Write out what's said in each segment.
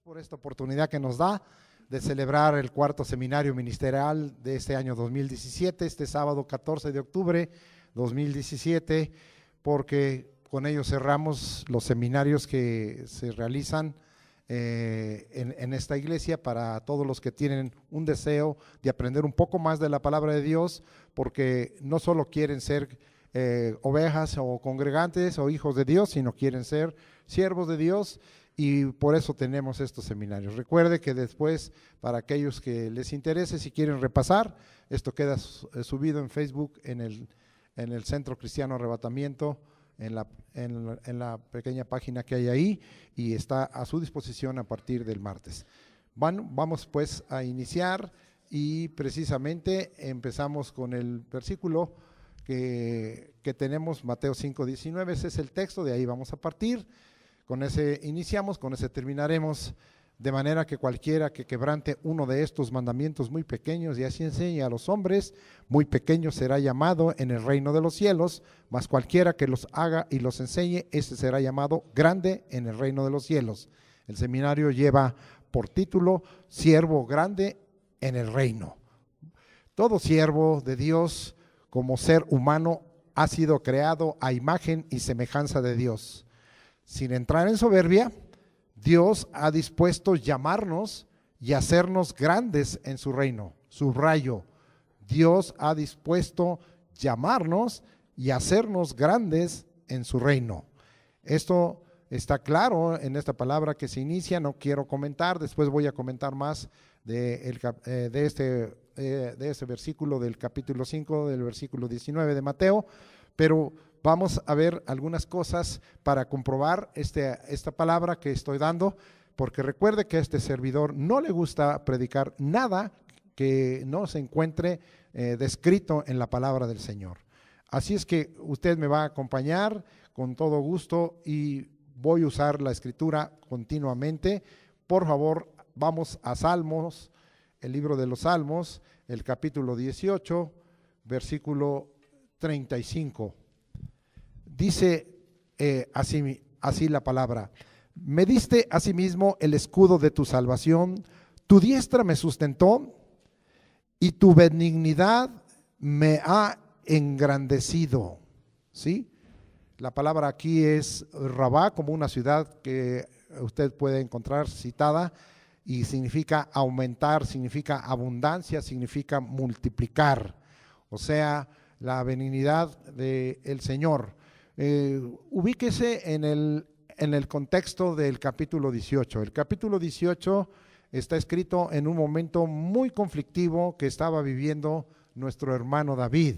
Por esta oportunidad que nos da de celebrar el cuarto seminario ministerial de este año 2017, este sábado 14 de octubre 2017, porque con ello cerramos los seminarios que se realizan en esta iglesia para todos los que tienen un deseo de aprender un poco más de la palabra de Dios, porque no solo quieren ser ovejas o congregantes o hijos de Dios, sino quieren ser siervos de Dios. Y por eso tenemos estos seminarios. Recuerde que después, para aquellos que les interese, si quieren repasar, esto queda subido en Facebook, en el Centro Cristiano Arrebatamiento, en la pequeña página que hay ahí, y está a su disposición a partir del martes. Bueno, vamos pues a iniciar, y precisamente empezamos con el versículo que tenemos, Mateo 5:19, ese es el texto, de ahí vamos a partir. Con ese iniciamos, con ese terminaremos, de manera que cualquiera que quebrante uno de estos mandamientos muy pequeños y así enseñe a los hombres, muy pequeño será llamado en el reino de los cielos, mas cualquiera que los haga y los enseñe, ese será llamado grande en el reino de los cielos. El seminario lleva por título, Siervo grande en el reino. Todo siervo de Dios como ser humano ha sido creado a imagen y semejanza de Dios. Sin entrar en soberbia, Dios ha dispuesto llamarnos y hacernos grandes en su reino. Subrayo, Dios ha dispuesto llamarnos y hacernos grandes en su reino. Esto está claro en esta palabra que se inicia, no quiero comentar, después voy a comentar más de este versículo del capítulo 5, del versículo 19 de Mateo, pero vamos a ver algunas cosas para comprobar esta palabra que estoy dando, porque recuerde que a este servidor no le gusta predicar nada que no se encuentre descrito en la palabra del Señor. Así es que usted me va a acompañar con todo gusto y voy a usar la escritura continuamente. Por favor, vamos a Salmos, el libro de los Salmos, el capítulo 18, versículo 35. Dice así la palabra: me diste asimismo el escudo de tu salvación, tu diestra me sustentó y tu benignidad me ha engrandecido. ¿Sí? La palabra aquí es Rabá, como una ciudad que usted puede encontrar citada, y significa aumentar, significa abundancia, significa multiplicar, o sea, la benignidad del Señor. Ubíquese en el contexto del capítulo 18. El capítulo 18 está escrito en un momento muy conflictivo que estaba viviendo nuestro hermano David,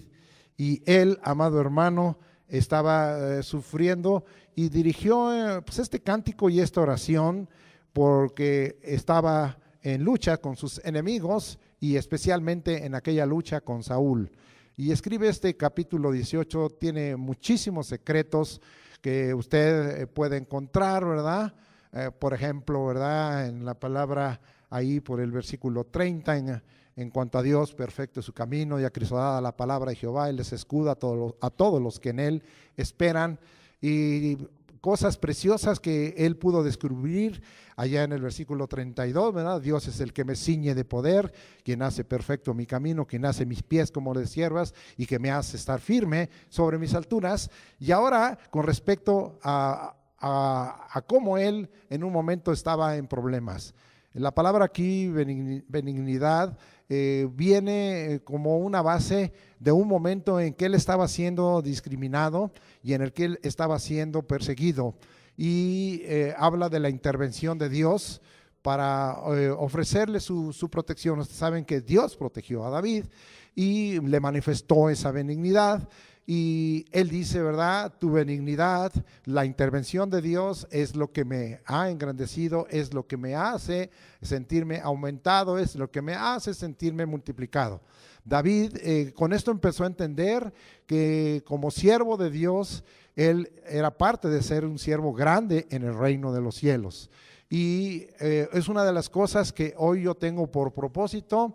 y él, amado hermano, estaba sufriendo y dirigió pues este cántico y esta oración porque estaba en lucha con sus enemigos y especialmente en aquella lucha con Saúl. Y escribe este capítulo 18, tiene muchísimos secretos que usted puede encontrar, ¿verdad? Por ejemplo, ¿verdad? En la palabra ahí por el versículo 30, en cuanto a Dios, perfecto es su camino y acrisolada la palabra de Jehová, Él les escuda a todos los que en Él esperan, y cosas preciosas que él pudo descubrir allá en el versículo 32, ¿verdad? Dios es el que me ciñe de poder, quien hace perfecto mi camino, quien hace mis pies como de siervas y que me hace estar firme sobre mis alturas. Y ahora, con respecto a cómo él en un momento estaba en problemas. La palabra aquí, benignidad, viene como una base de un momento en que él estaba siendo discriminado y en el que él estaba siendo perseguido, y habla de la intervención de Dios para ofrecerle su protección. Ustedes saben que Dios protegió a David y le manifestó esa benignidad. Y él dice, ¿verdad? Tu benignidad, la intervención de Dios es lo que me ha engrandecido, es lo que me hace sentirme aumentado, es lo que me hace sentirme multiplicado. David con esto empezó a entender que como siervo de Dios, él era parte de ser un siervo grande en el reino de los cielos. Y es una de las cosas que hoy yo tengo por propósito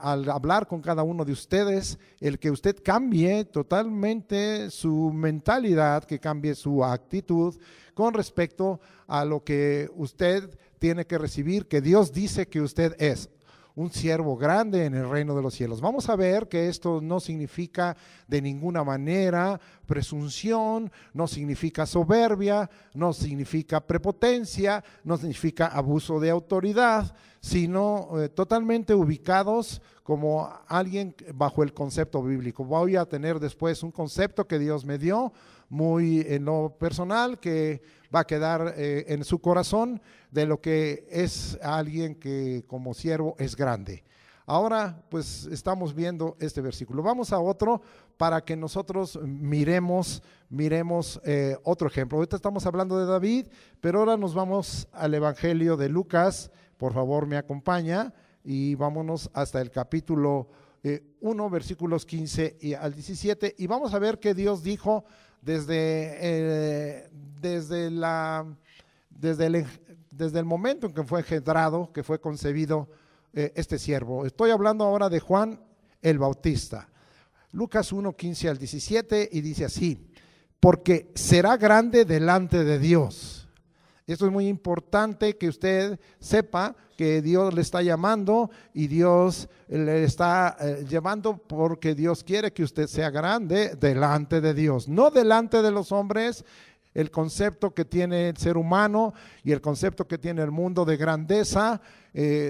al hablar con cada uno de ustedes, el que usted cambie totalmente su mentalidad, que cambie su actitud con respecto a lo que usted tiene que recibir, que Dios dice que usted es un siervo grande en el reino de los cielos. Vamos a ver que esto no significa de ninguna manera presunción, no significa soberbia, no significa prepotencia, no significa abuso de autoridad, sino totalmente ubicados como alguien bajo el concepto bíblico. Voy a tener después un concepto que Dios me dio, muy en lo personal, que va a quedar en su corazón, de lo que es alguien que como siervo es grande. Ahora pues estamos viendo este versículo. Vamos a otro para que nosotros miremos otro ejemplo. Ahorita estamos hablando de David, pero ahora nos vamos al Evangelio de Lucas. Por favor, me acompaña y vámonos hasta el capítulo 1, versículos 15 al 17, y vamos a ver qué Dios dijo desde el momento en que fue engendrado, que fue concebido este siervo. Estoy hablando ahora de Juan el Bautista. Lucas 1, 15 al 17, y dice así: porque será grande delante de Dios. Esto es muy importante que usted sepa que Dios le está llamando y Dios le está llevando porque Dios quiere que usted sea grande delante de Dios, no delante de los hombres. El concepto que tiene el ser humano y el concepto que tiene el mundo de grandeza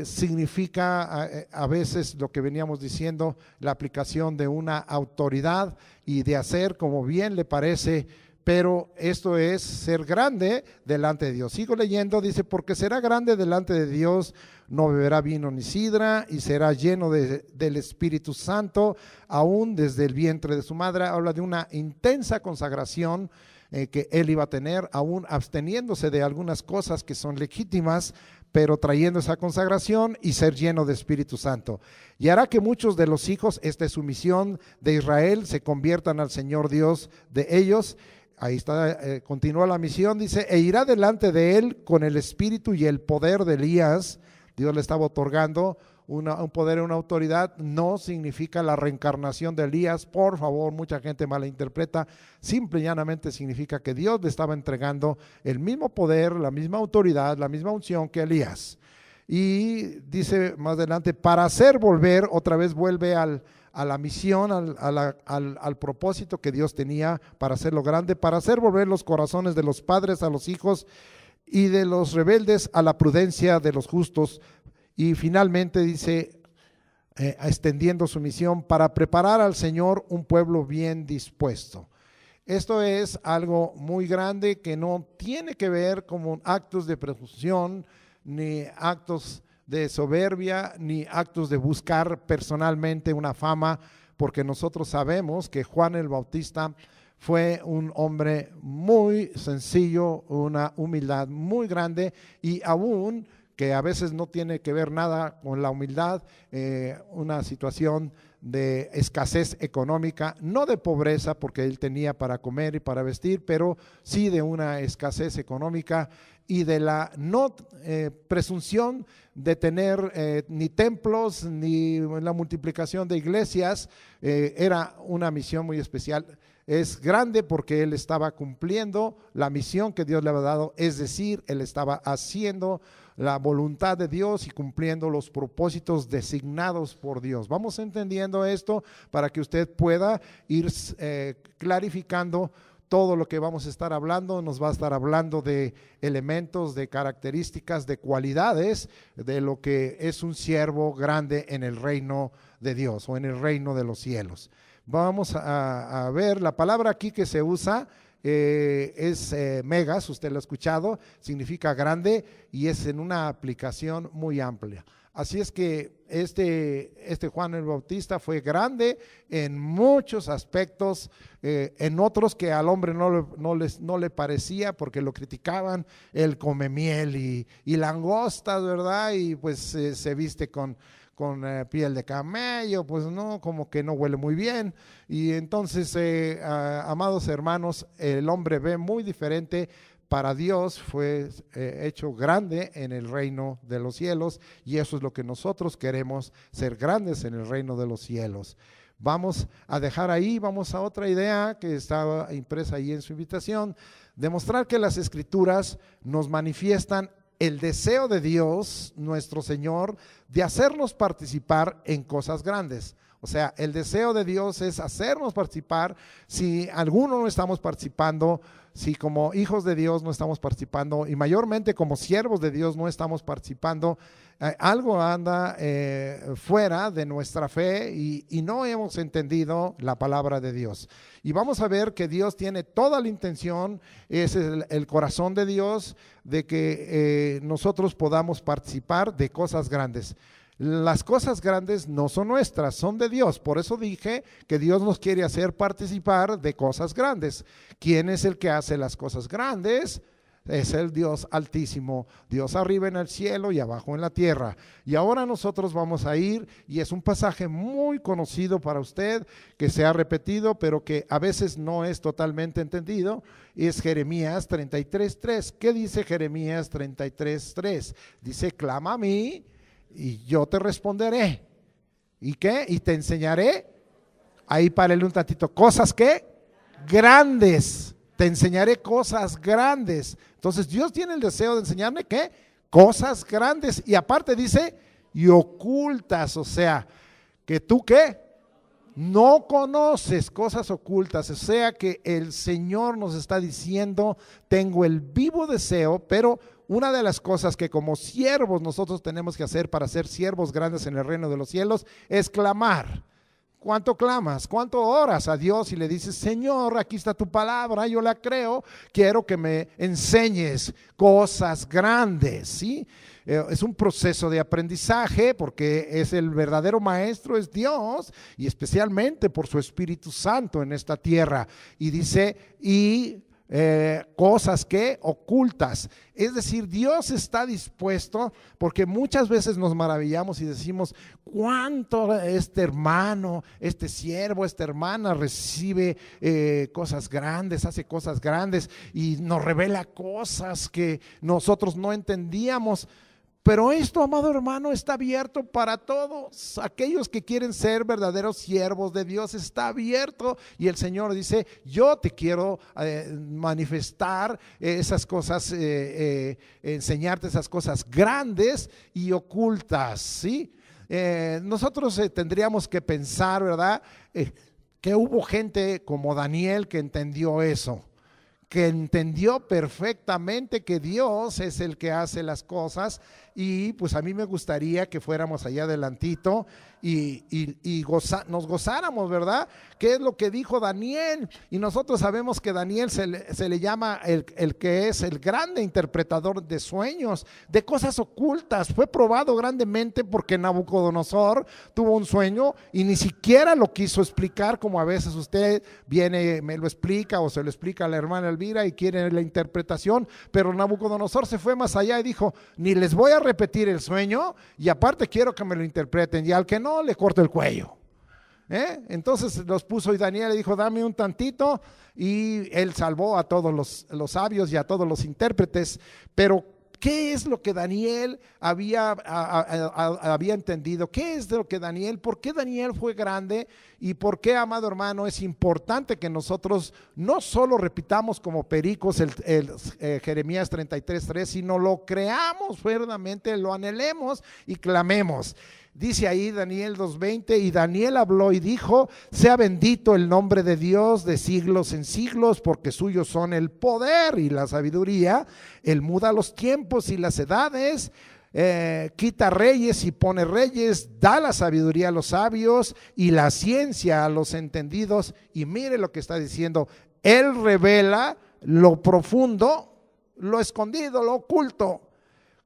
significa a veces lo que veníamos diciendo, la aplicación de una autoridad y de hacer como bien le parece. Pero esto es ser grande delante de Dios. Sigo leyendo, dice: porque será grande delante de Dios, no beberá vino ni sidra, y será lleno del Espíritu Santo, aún desde el vientre de su madre. Habla de una intensa consagración que él iba a tener, aún absteniéndose de algunas cosas que son legítimas, pero trayendo esa consagración y ser lleno de Espíritu Santo. Y hará que muchos de los hijos, esta es su misión de Israel, se conviertan al Señor Dios de ellos. Ahí está, continúa la misión, dice: e irá delante de él con el espíritu y el poder de Elías. Dios le estaba otorgando un poder y una autoridad. No significa la reencarnación de Elías, por favor, mucha gente malinterpreta. Simple y llanamente significa que Dios le estaba entregando el mismo poder, la misma autoridad, la misma unción que Elías. Y dice más adelante: para hacer volver, otra vez vuelve a la misión, al propósito que Dios tenía para hacerlo grande, para hacer volver los corazones de los padres a los hijos y de los rebeldes a la prudencia de los justos. Y finalmente dice, extendiendo su misión, para preparar al Señor un pueblo bien dispuesto. Esto es algo muy grande que no tiene que ver con actos de presunción, ni actos de soberbia, ni actos de buscar personalmente una fama, porque nosotros sabemos que Juan el Bautista fue un hombre muy sencillo, una humildad muy grande, y aún que a veces no tiene que ver nada con la humildad, una situación de escasez económica, no de pobreza porque él tenía para comer y para vestir, pero sí de una escasez económica y de la no presunción de tener ni templos ni la multiplicación de iglesias. Era una misión muy especial. Es grande porque él estaba cumpliendo la misión que Dios le había dado, es decir, él estaba haciendo la voluntad de Dios y cumpliendo los propósitos designados por Dios. Vamos entendiendo esto para que usted pueda ir clarificando todo lo que vamos a estar hablando. Nos va a estar hablando de elementos, de características, de cualidades de lo que es un siervo grande en el reino de Dios o en el reino de los cielos. Vamos a ver la palabra aquí que se usa. Es megas, usted lo ha escuchado, significa grande y es en una aplicación muy amplia. Así es que este Juan el Bautista fue grande en muchos aspectos, en otros que al hombre no le parecía porque lo criticaban. Él come miel y langostas, ¿verdad? Y pues se viste con piel de camello, pues no, como que no huele muy bien. Y entonces, amados hermanos, el hombre ve muy diferente. Para Dios fue hecho grande en el reino de los cielos, y eso es lo que nosotros queremos, ser grandes en el reino de los cielos. Vamos a dejar ahí, vamos a otra idea que estaba impresa ahí en su invitación: demostrar que las escrituras nos manifiestan el deseo de Dios, nuestro Señor, de hacernos participar en cosas grandes. O sea, el deseo de Dios es hacernos participar. Si alguno no estamos participando, si como hijos de Dios no estamos participando, y mayormente como siervos de Dios no estamos participando, algo anda fuera de nuestra fe y no hemos entendido la palabra de Dios. Y vamos a ver que Dios tiene toda la intención, es el corazón de Dios, de que nosotros podamos participar de cosas grandes. Las cosas grandes no son nuestras, son de Dios. Por eso dije que Dios nos quiere hacer participar de cosas grandes. ¿Quién es el que hace las cosas grandes? Es el Dios altísimo, Dios arriba en el cielo y abajo en la tierra. Y ahora nosotros vamos a ir, y es un pasaje muy conocido para usted, que se ha repetido, pero que a veces no es totalmente entendido, es Jeremías 33:3. ¿Qué dice Jeremías 33:3? Dice: clama a mí y yo te responderé. ¿Y qué? Y te enseñaré. Ahí párele un tantito. ¿Cosas qué? Grandes. Te enseñaré cosas grandes. Entonces Dios tiene el deseo de enseñarme ¿qué? Cosas grandes. Y aparte dice, y ocultas. O sea, que tú ¿qué? No conoces cosas ocultas. O sea que el Señor nos está diciendo, tengo el vivo deseo, pero una de las cosas que como siervos nosotros tenemos que hacer para ser siervos grandes en el reino de los cielos es clamar. ¿Cuánto clamas? ¿Cuánto oras a Dios y le dices: Señor, aquí está tu palabra, yo la creo, quiero que me enseñes cosas grandes? ¿Sí? Es un proceso de aprendizaje, porque es el verdadero maestro, es Dios, y especialmente por su Espíritu Santo en esta tierra. Y dice, cosas que ocultas, es decir, Dios está dispuesto, porque muchas veces nos maravillamos y decimos: cuánto este hermano, este siervo, esta hermana recibe cosas grandes, hace cosas grandes y nos revela cosas que nosotros no entendíamos. Pero esto, amado hermano, está abierto para todos aquellos que quieren ser verdaderos siervos de Dios. Está abierto, y el Señor dice: yo te quiero manifestar esas cosas, enseñarte esas cosas grandes y ocultas, ¿sí? Nosotros tendríamos que pensar, ¿verdad? Que hubo gente como Daniel que entendió eso, que entendió perfectamente que Dios es el que hace las cosas. Y pues a mí me gustaría que fuéramos allá adelantito y nos gozáramos, ¿verdad? ¿Qué es lo que dijo Daniel? Y nosotros sabemos que Daniel se le llama el que es el grande interpretador de sueños, de cosas ocultas. Fue probado grandemente porque Nabucodonosor tuvo un sueño y ni siquiera lo quiso explicar, como a veces usted viene, me lo explica, o se lo explica a la hermana Elvira y quiere la interpretación. Pero Nabucodonosor se fue más allá y dijo: ni les voy a repetir el sueño, y aparte quiero que me lo interpreten, y al que no, le corto el cuello. Entonces los puso, y Daniel le dijo: dame un tantito, y él salvó a todos los sabios y a todos los intérpretes. Pero ¿qué es lo que Daniel había entendido? ¿Qué es de lo que Daniel, por qué Daniel fue grande? Y por qué, amado hermano, es importante que nosotros no solo repitamos como pericos Jeremías 33:3, sino lo creamos fuertemente, lo anhelemos y clamemos. Dice ahí Daniel 2:20: y Daniel habló y dijo: sea bendito el nombre de Dios de siglos en siglos, porque suyos son el poder y la sabiduría. Él muda los tiempos y las edades, quita reyes y pone reyes, da la sabiduría a los sabios y la ciencia a los entendidos. Y mire lo que está diciendo: Él revela lo profundo, lo escondido, lo oculto.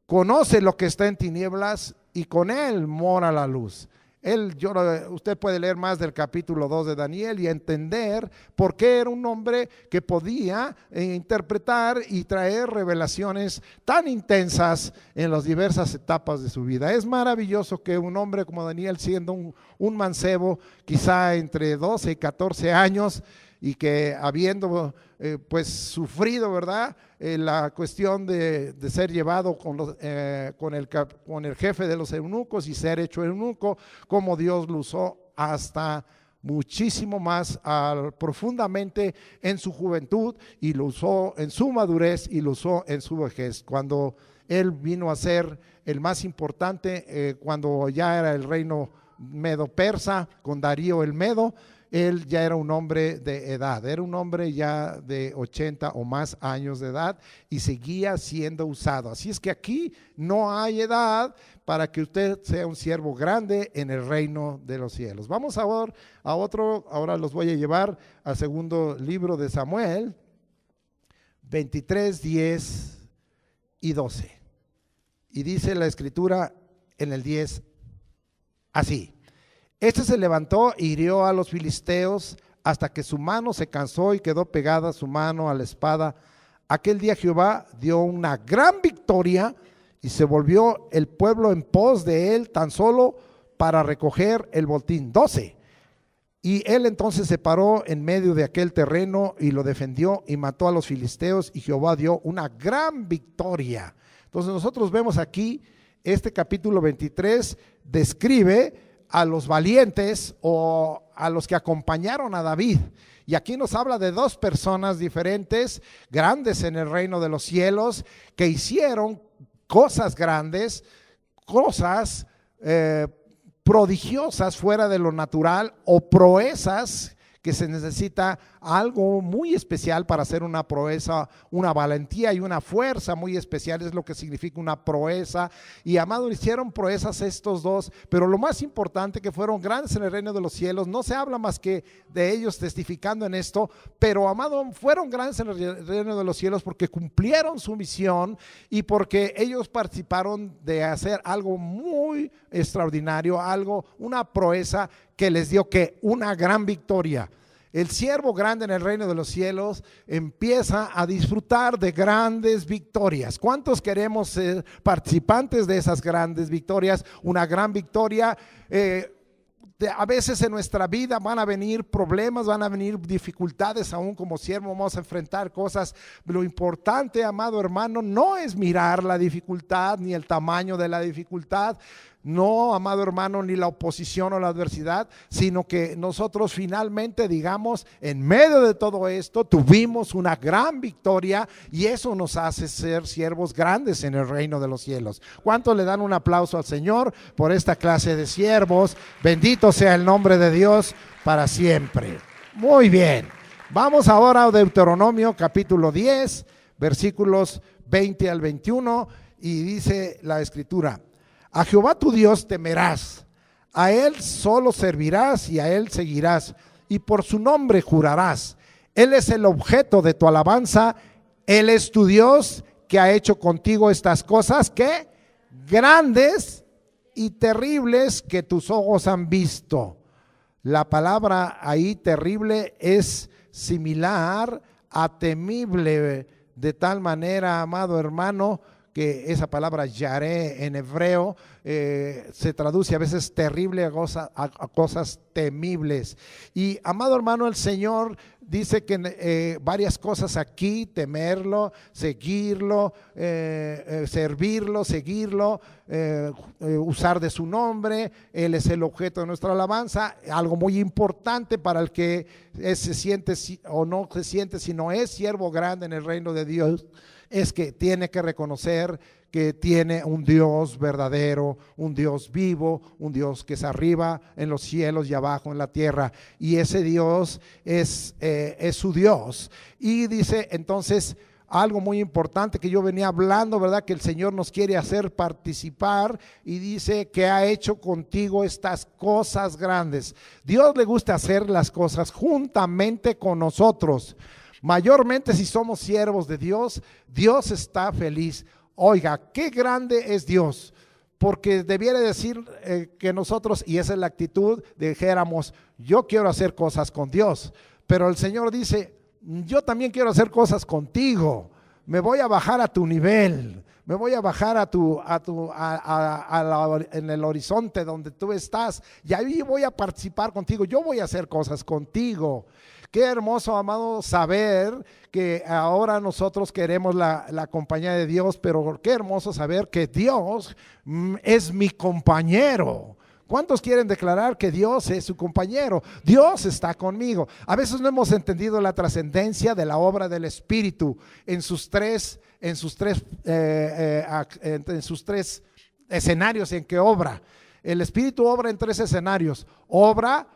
Conoce lo que está en tinieblas, y con él mora la luz. Usted puede leer más del capítulo 2 de Daniel y entender por qué era un hombre que podía interpretar y traer revelaciones tan intensas en las diversas etapas de su vida. Es maravilloso que un hombre como Daniel, siendo un mancebo, quizá entre 12 y 14 años, y que habiendo pues sufrido, ¿verdad?, la cuestión de ser llevado con el jefe de los eunucos y ser hecho eunuco, como Dios lo usó hasta muchísimo más profundamente en su juventud, y lo usó en su madurez, y lo usó en su vejez. Cuando Él vino a ser el más importante cuando ya era el reino medo-persa con Darío el Medo. Él ya era un hombre de edad, era un hombre ya de 80 o más años de edad y seguía siendo usado. Así es que aquí no hay edad para que usted sea un siervo grande en el reino de los cielos. Vamos ahora a otro, ahora los voy a llevar al segundo libro de Samuel, 23, 10 y 12. Y dice la escritura en el 10 así: Este se levantó e hirió a los filisteos hasta que su mano se cansó y quedó pegada su mano a la espada. Aquel día Jehová dio una gran victoria y se volvió el pueblo en pos de él tan solo para recoger el botín. 12. Y él entonces se paró en medio de aquel terreno y lo defendió y mató a los filisteos, y Jehová dio una gran victoria. Entonces nosotros vemos aquí, este capítulo 23 describe a los valientes o a los que acompañaron a David. Y aquí nos habla de dos personas diferentes, grandes en el reino de los cielos, que hicieron cosas grandes, cosas prodigiosas fuera de lo natural, o proezas que se necesita algo muy especial para hacer una proeza, una valentía y una fuerza muy especial, es lo que significa una proeza. Y amado, hicieron proezas estos dos, pero lo más importante, que fueron grandes en el reino de los cielos. No se habla más que de ellos testificando en esto, pero amado, fueron grandes en el reino de los cielos porque cumplieron su misión y porque ellos participaron de hacer algo muy extraordinario, algo, una proeza que les dio que una gran victoria. El siervo grande en el reino de los cielos empieza a disfrutar de grandes victorias. ¿Cuántos queremos ser participantes de esas grandes victorias? Una gran victoria. A veces en nuestra vida van a venir problemas, van a venir dificultades. Aún como siervo vamos a enfrentar cosas. Lo importante, amado hermano, no es mirar la dificultad ni el tamaño de la dificultad. No, amado hermano, ni la oposición o la adversidad, sino que nosotros finalmente digamos, en medio de todo esto tuvimos una gran victoria, y eso nos hace ser siervos grandes en el reino de los cielos. ¿Cuántos le dan un aplauso al Señor por esta clase de siervos? Bendito sea el nombre de Dios para siempre. Muy bien, vamos ahora a Deuteronomio capítulo 10, versículos 20 al 21, y dice la escritura: A Jehová tu Dios temerás, a Él solo servirás y a Él seguirás, y por su nombre jurarás. Él es el objeto de tu alabanza, Él es tu Dios que ha hecho contigo estas cosas que grandes y terribles que tus ojos han visto. La palabra ahí terrible es similar a temible, de tal manera, amado hermano, que esa palabra yaré en hebreo se traduce a veces terrible a cosas temibles. Y amado hermano, el Señor dice que varias cosas aquí: temerlo, seguirlo, servirlo, seguirlo, usar de su nombre. Él es el objeto de nuestra alabanza. Algo muy importante para el que se siente o no se siente, sino es siervo grande en el reino de Dios, es que tiene que reconocer que tiene un Dios verdadero, un Dios vivo, un Dios que es arriba en los cielos y abajo en la tierra, y ese Dios es su Dios. Y dice entonces algo muy importante que yo venía hablando, ¿verdad? Que el Señor nos quiere hacer participar, y dice que ha hecho contigo estas cosas grandes. Dios le gusta hacer las cosas juntamente con nosotros. Mayormente si somos siervos de Dios, Dios está feliz. Oiga, qué grande es Dios, porque debiera decir que nosotros, y esa es la actitud, dijéramos: yo quiero hacer cosas con Dios, pero el Señor dice: yo también quiero hacer cosas contigo. Me voy a bajar a tu nivel, me voy a bajar en el horizonte donde tú estás, y ahí voy a participar contigo. Yo voy a hacer cosas contigo. Qué hermoso, amado, saber que ahora nosotros queremos la compañía de Dios, pero qué hermoso saber que Dios es mi compañero. ¿Cuántos quieren declarar que Dios es su compañero? Dios está conmigo. A veces no hemos entendido la trascendencia de la obra del Espíritu en sus tres escenarios en que obra. El Espíritu obra en 3 escenarios. Obra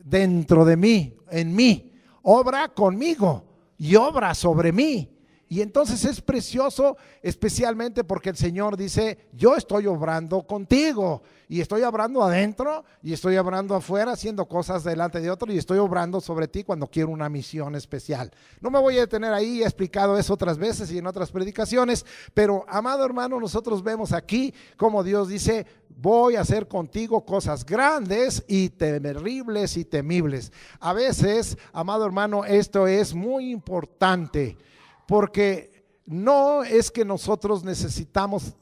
dentro de mí, en mí. Obra conmigo y obra sobre mí. Y entonces es precioso, especialmente porque el Señor dice, yo estoy obrando contigo, y estoy obrando adentro, y estoy obrando afuera, haciendo cosas delante de otro, y estoy obrando sobre ti cuando quiero una misión especial. No me voy a detener ahí, he explicado eso otras veces y en otras predicaciones, pero amado hermano, nosotros vemos aquí como Dios dice, voy a hacer contigo cosas grandes y terribles y temibles. A veces, amado hermano, esto es muy importante, porque no es que nosotros necesitamos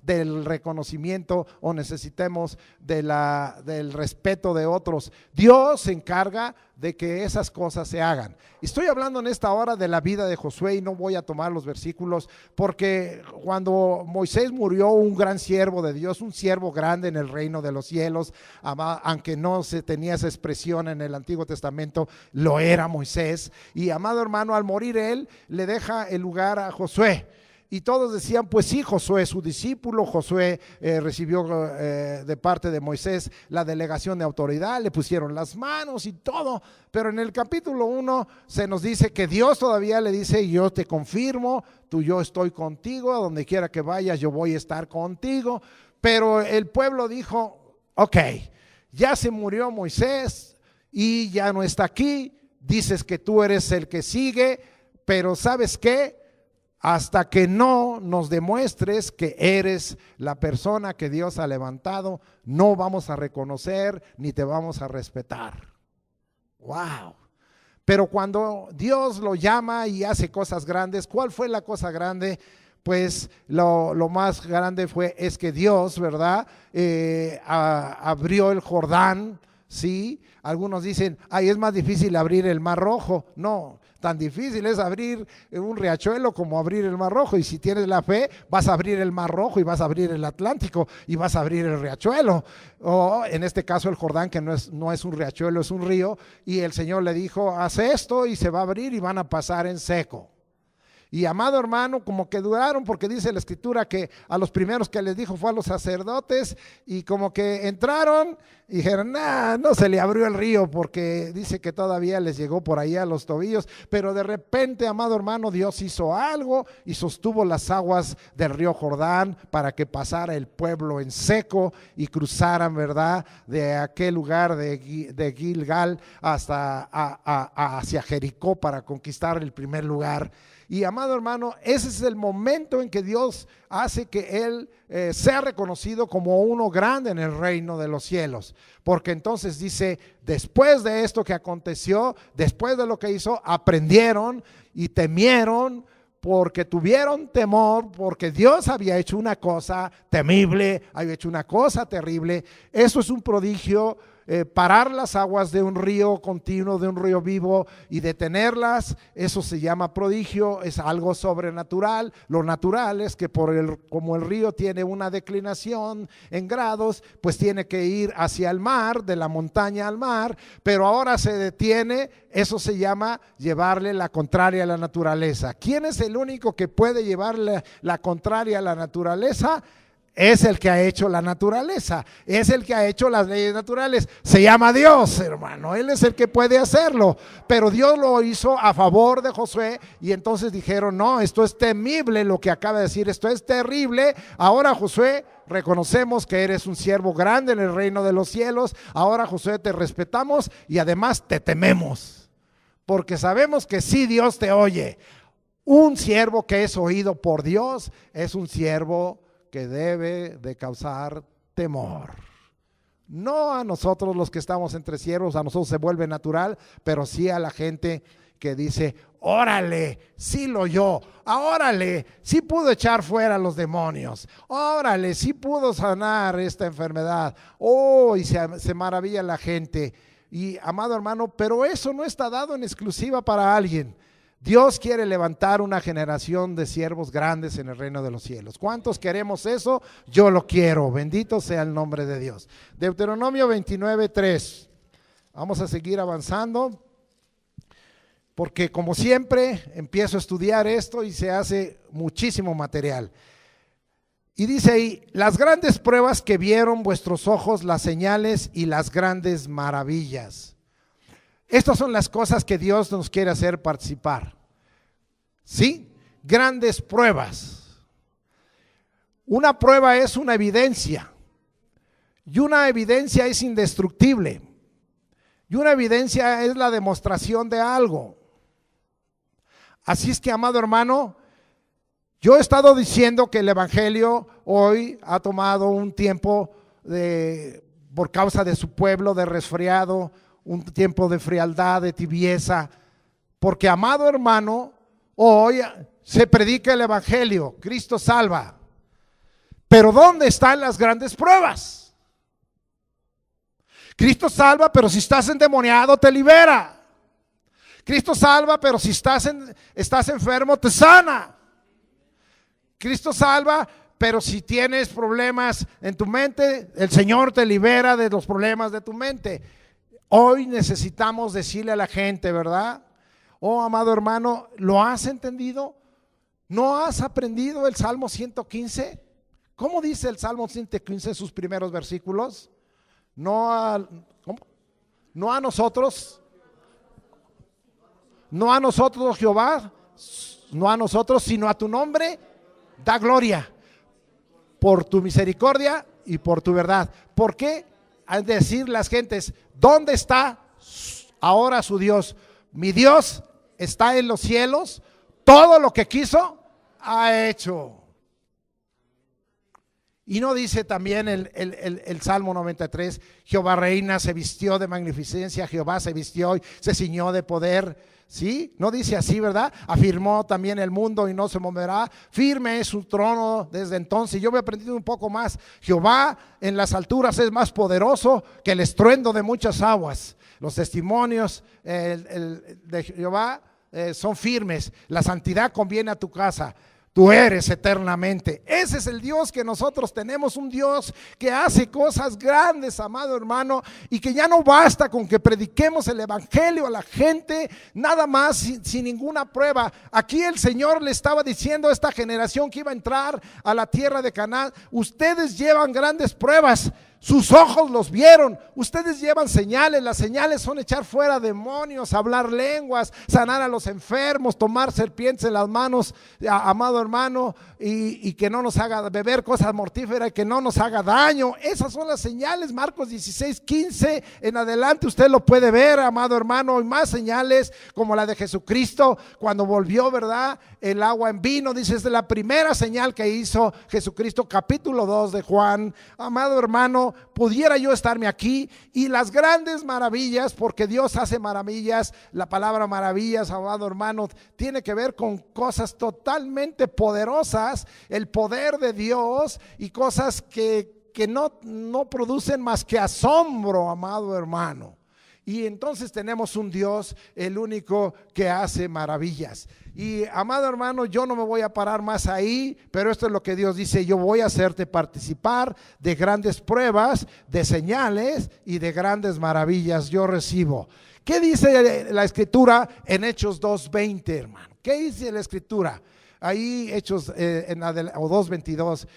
del reconocimiento o necesitemos del respeto de otros. Dios se encarga de que esas cosas se hagan. Estoy hablando en esta hora de la vida de Josué y no voy a tomar los versículos porque cuando Moisés murió, un gran siervo de Dios, un siervo grande en el reino de los cielos, aunque no se tenía esa expresión en el Antiguo Testamento, lo era Moisés. Y amado hermano, al morir él, le deja el lugar a Josué. Y todos decían, pues sí, Josué es su discípulo, Josué recibió de parte de Moisés la delegación de autoridad, le pusieron las manos y todo, pero en el capítulo 1 se nos dice que Dios todavía le dice, yo te confirmo, yo estoy contigo, a donde quiera que vayas yo voy a estar contigo, pero el pueblo dijo, ok, ya se murió Moisés y ya no está aquí, dices que tú eres el que sigue, pero ¿sabes qué? Hasta que no nos demuestres que eres la persona que Dios ha levantado, no vamos a reconocer ni te vamos a respetar. Wow. Pero cuando Dios lo llama y hace cosas grandes, ¿cuál fue la cosa grande? Pues lo más grande es que Dios, ¿verdad? Abrió el Jordán, ¿sí? Algunos dicen, ay, es más difícil abrir el Mar Rojo. No, tan difícil es abrir un riachuelo como abrir el Mar Rojo. Y si tienes la fe, vas a abrir el Mar Rojo y vas a abrir el Atlántico y vas a abrir el riachuelo. O en este caso el Jordán, que no es un riachuelo, es un río. Y el Señor le dijo, haz esto y se va a abrir y van a pasar en seco. Y amado hermano, como que duraron, porque dice la escritura que a los primeros que les dijo fue a los sacerdotes, y como que entraron y dijeron, no se le abrió el río, porque dice que todavía les llegó por ahí a los tobillos, pero de repente, amado hermano, Dios hizo algo y sostuvo las aguas del río Jordán para que pasara el pueblo en seco y cruzaran, ¿verdad?, de aquel lugar de Gilgal hacia Jericó para conquistar el primer lugar. Y amado hermano, ese es el momento en que Dios hace que Él sea reconocido como uno grande en el reino de los cielos. Porque entonces dice, después de esto que aconteció, después de lo que hizo, aprendieron y temieron, porque tuvieron temor, porque Dios había hecho una cosa temible, había hecho una cosa terrible. Eso es un prodigio. Parar las aguas de un río continuo, de un río vivo y detenerlas, eso se llama prodigio, es algo sobrenatural. Lo natural es que como el río tiene una declinación en grados, pues tiene que ir hacia el mar, de la montaña al mar, pero ahora se detiene. Eso se llama llevarle la contraria a la naturaleza. ¿Quién es el único que puede llevarle la contraria a la naturaleza? Es el que ha hecho la naturaleza, es el que ha hecho las leyes naturales. Se llama Dios, hermano, Él es el que puede hacerlo. Pero Dios lo hizo a favor de Josué y entonces dijeron, no, esto es temible lo que acaba de decir, esto es terrible. Ahora Josué, reconocemos que eres un siervo grande en el reino de los cielos. Ahora Josué, te respetamos y además te tememos, porque sabemos que sí, Dios te oye. Un siervo que es oído por Dios es un siervo que debe de causar temor. No a nosotros los que estamos entre siervos, a nosotros se vuelve natural, pero sí a la gente que dice, órale, sí lo oyó, órale, sí pudo echar fuera a los demonios, órale, sí pudo sanar esta enfermedad, y se maravilla la gente. Y amado hermano, pero eso no está dado en exclusiva para alguien. Dios quiere levantar una generación de siervos grandes en el reino de los cielos. ¿Cuántos queremos eso? Yo lo quiero. Bendito sea el nombre de Dios. Deuteronomio 29:3. Vamos a seguir avanzando, porque como siempre empiezo a estudiar esto y se hace muchísimo material. Y dice ahí: las grandes pruebas que vieron vuestros ojos, las señales y las grandes maravillas. Estas son las cosas que Dios nos quiere hacer participar. ¿Sí? Grandes pruebas. Una prueba es una evidencia. Y una evidencia es indestructible. Y una evidencia es la demostración de algo. Así es que, amado hermano, yo he estado diciendo que el evangelio hoy ha tomado un tiempo por causa de su pueblo, de resfriado, un tiempo de frialdad, de tibieza, porque, amado hermano, hoy se predica el evangelio, Cristo salva, pero ¿dónde están las grandes pruebas? Cristo salva, pero si estás endemoniado te libera. Cristo salva, pero si estás enfermo te sana. Cristo salva, pero si tienes problemas en tu mente, el Señor te libera de los problemas de tu mente. Hoy necesitamos decirle a la gente, ¿verdad? Oh, amado hermano, ¿lo has entendido? ¿No has aprendido el Salmo 115? ¿Cómo dice el Salmo 115 en sus primeros versículos? ¿Cómo? No a nosotros, Jehová, no a nosotros, sino a tu nombre, da gloria por tu misericordia y por tu verdad. ¿Por qué? Al decir las gentes, ¿dónde está ahora su Dios? Mi Dios está en los cielos, todo lo que quiso ha hecho. Y no dice también el Salmo 93, Jehová reina, se vistió de magnificencia, Jehová se vistió y se ciñó de poder. ¿Sí? No dice así, ¿verdad? Afirmó también el mundo y no se moverá, firme es su trono desde entonces. Yo me he aprendido un poco más. Jehová en las alturas es más poderoso que el estruendo de muchas aguas. Los testimonios de Jehová son firmes. La santidad conviene a tu casa. Tú eres eternamente. Ese es el Dios que nosotros tenemos, un Dios que hace cosas grandes, amado hermano, y que ya no basta con que prediquemos el evangelio a la gente, nada más sin ninguna prueba. Aquí el Señor le estaba diciendo a esta generación que iba a entrar a la tierra de Canaán: ustedes llevan grandes pruebas. Sus ojos los vieron, ustedes llevan señales. Las señales son echar fuera demonios, hablar lenguas, sanar a los enfermos, tomar serpientes en las manos, amado hermano, y que no nos haga beber cosas mortíferas, que no nos haga daño. Esas son las señales. Marcos 16:15 en adelante usted lo puede ver, amado hermano, y más señales como la de Jesucristo cuando volvió, ¿verdad?, el agua en vino. Dice, es la primera señal que hizo Jesucristo. Capítulo 2 de Juan. Amado hermano, pudiera yo estarme aquí y las grandes maravillas, porque Dios hace maravillas. La palabra maravillas, amado hermano, tiene que ver con cosas totalmente poderosas, el poder de Dios, y cosas que no producen más que asombro, amado hermano. Y entonces tenemos un Dios, el único que hace maravillas. Y, amado hermano, yo no me voy a parar más ahí, pero esto es lo que Dios dice: yo voy a hacerte participar de grandes pruebas, de señales y de grandes maravillas yo recibo. ¿Qué dice la Escritura en Hechos 2:20, hermano? ¿Qué dice la Escritura? Ahí Hechos o 2:22,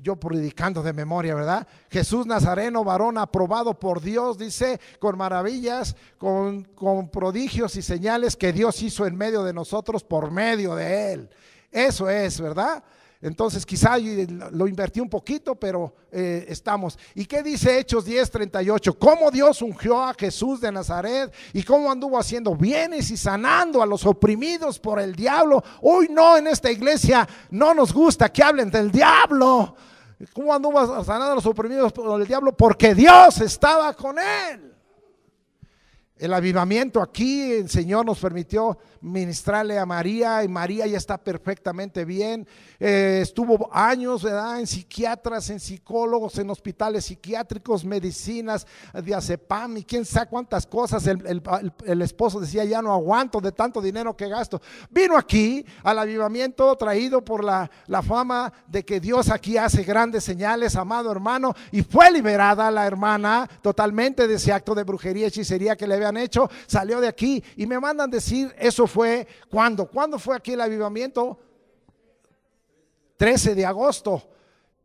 yo predicando de memoria, ¿verdad? Jesús Nazareno, varón aprobado por Dios, dice, con maravillas, con prodigios y señales que Dios hizo en medio de nosotros por medio de él. Eso es, ¿verdad? Entonces quizá lo invertí un poquito, pero estamos. ¿Y qué dice Hechos 10:38? Cómo Dios ungió a Jesús de Nazaret y cómo anduvo haciendo bienes y sanando a los oprimidos por el diablo. Hoy no, en esta iglesia no nos gusta que hablen del diablo. ¿Cómo anduvo sanando a los oprimidos por el diablo? Porque Dios estaba con él. el avivamiento aquí, el Señor nos permitió ministrarle a María y María ya está perfectamente bien. Estuvo años, ¿verdad?, en psiquiatras, en psicólogos, en hospitales psiquiátricos, medicinas, diazepam y quién sabe cuántas cosas. El esposo decía, ya no aguanto de tanto dinero que gasto. Vino aquí al avivamiento traído por la fama de que Dios aquí hace grandes señales, amado hermano, y fue liberada la hermana totalmente de ese acto de brujería, hechicería que le habían hecho. Salió de aquí y me mandan decir, eso fue ¿cuándo fue aquí el avivamiento? 13 de agosto.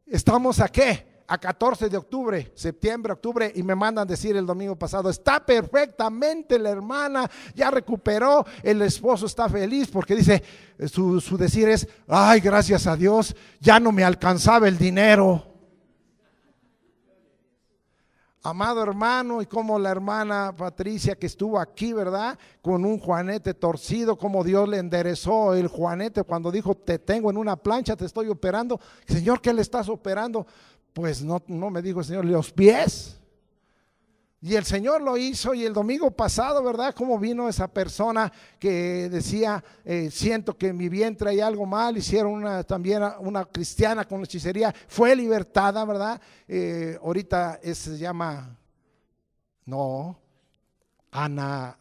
Estamos aquí a 14 de octubre, septiembre, octubre, y me mandan decir el domingo pasado, está perfectamente la hermana, ya recuperó, el esposo está feliz porque dice, su decir es, ay, gracias a Dios, ya no me alcanzaba el dinero. Amado hermano, y como la hermana Patricia que estuvo aquí, ¿verdad?, con un juanete torcido, como Dios le enderezó el juanete cuando dijo, te tengo en una plancha, te estoy operando. Señor, ¿qué le estás operando? Pues no me dijo el Señor, los pies. Y el Señor lo hizo. Y el domingo pasado, ¿verdad?, cómo vino esa persona que decía, siento que en mi vientre hay algo mal. Hicieron también una cristiana con hechicería, fue libertada, ¿verdad? Ahorita se llama, Ana,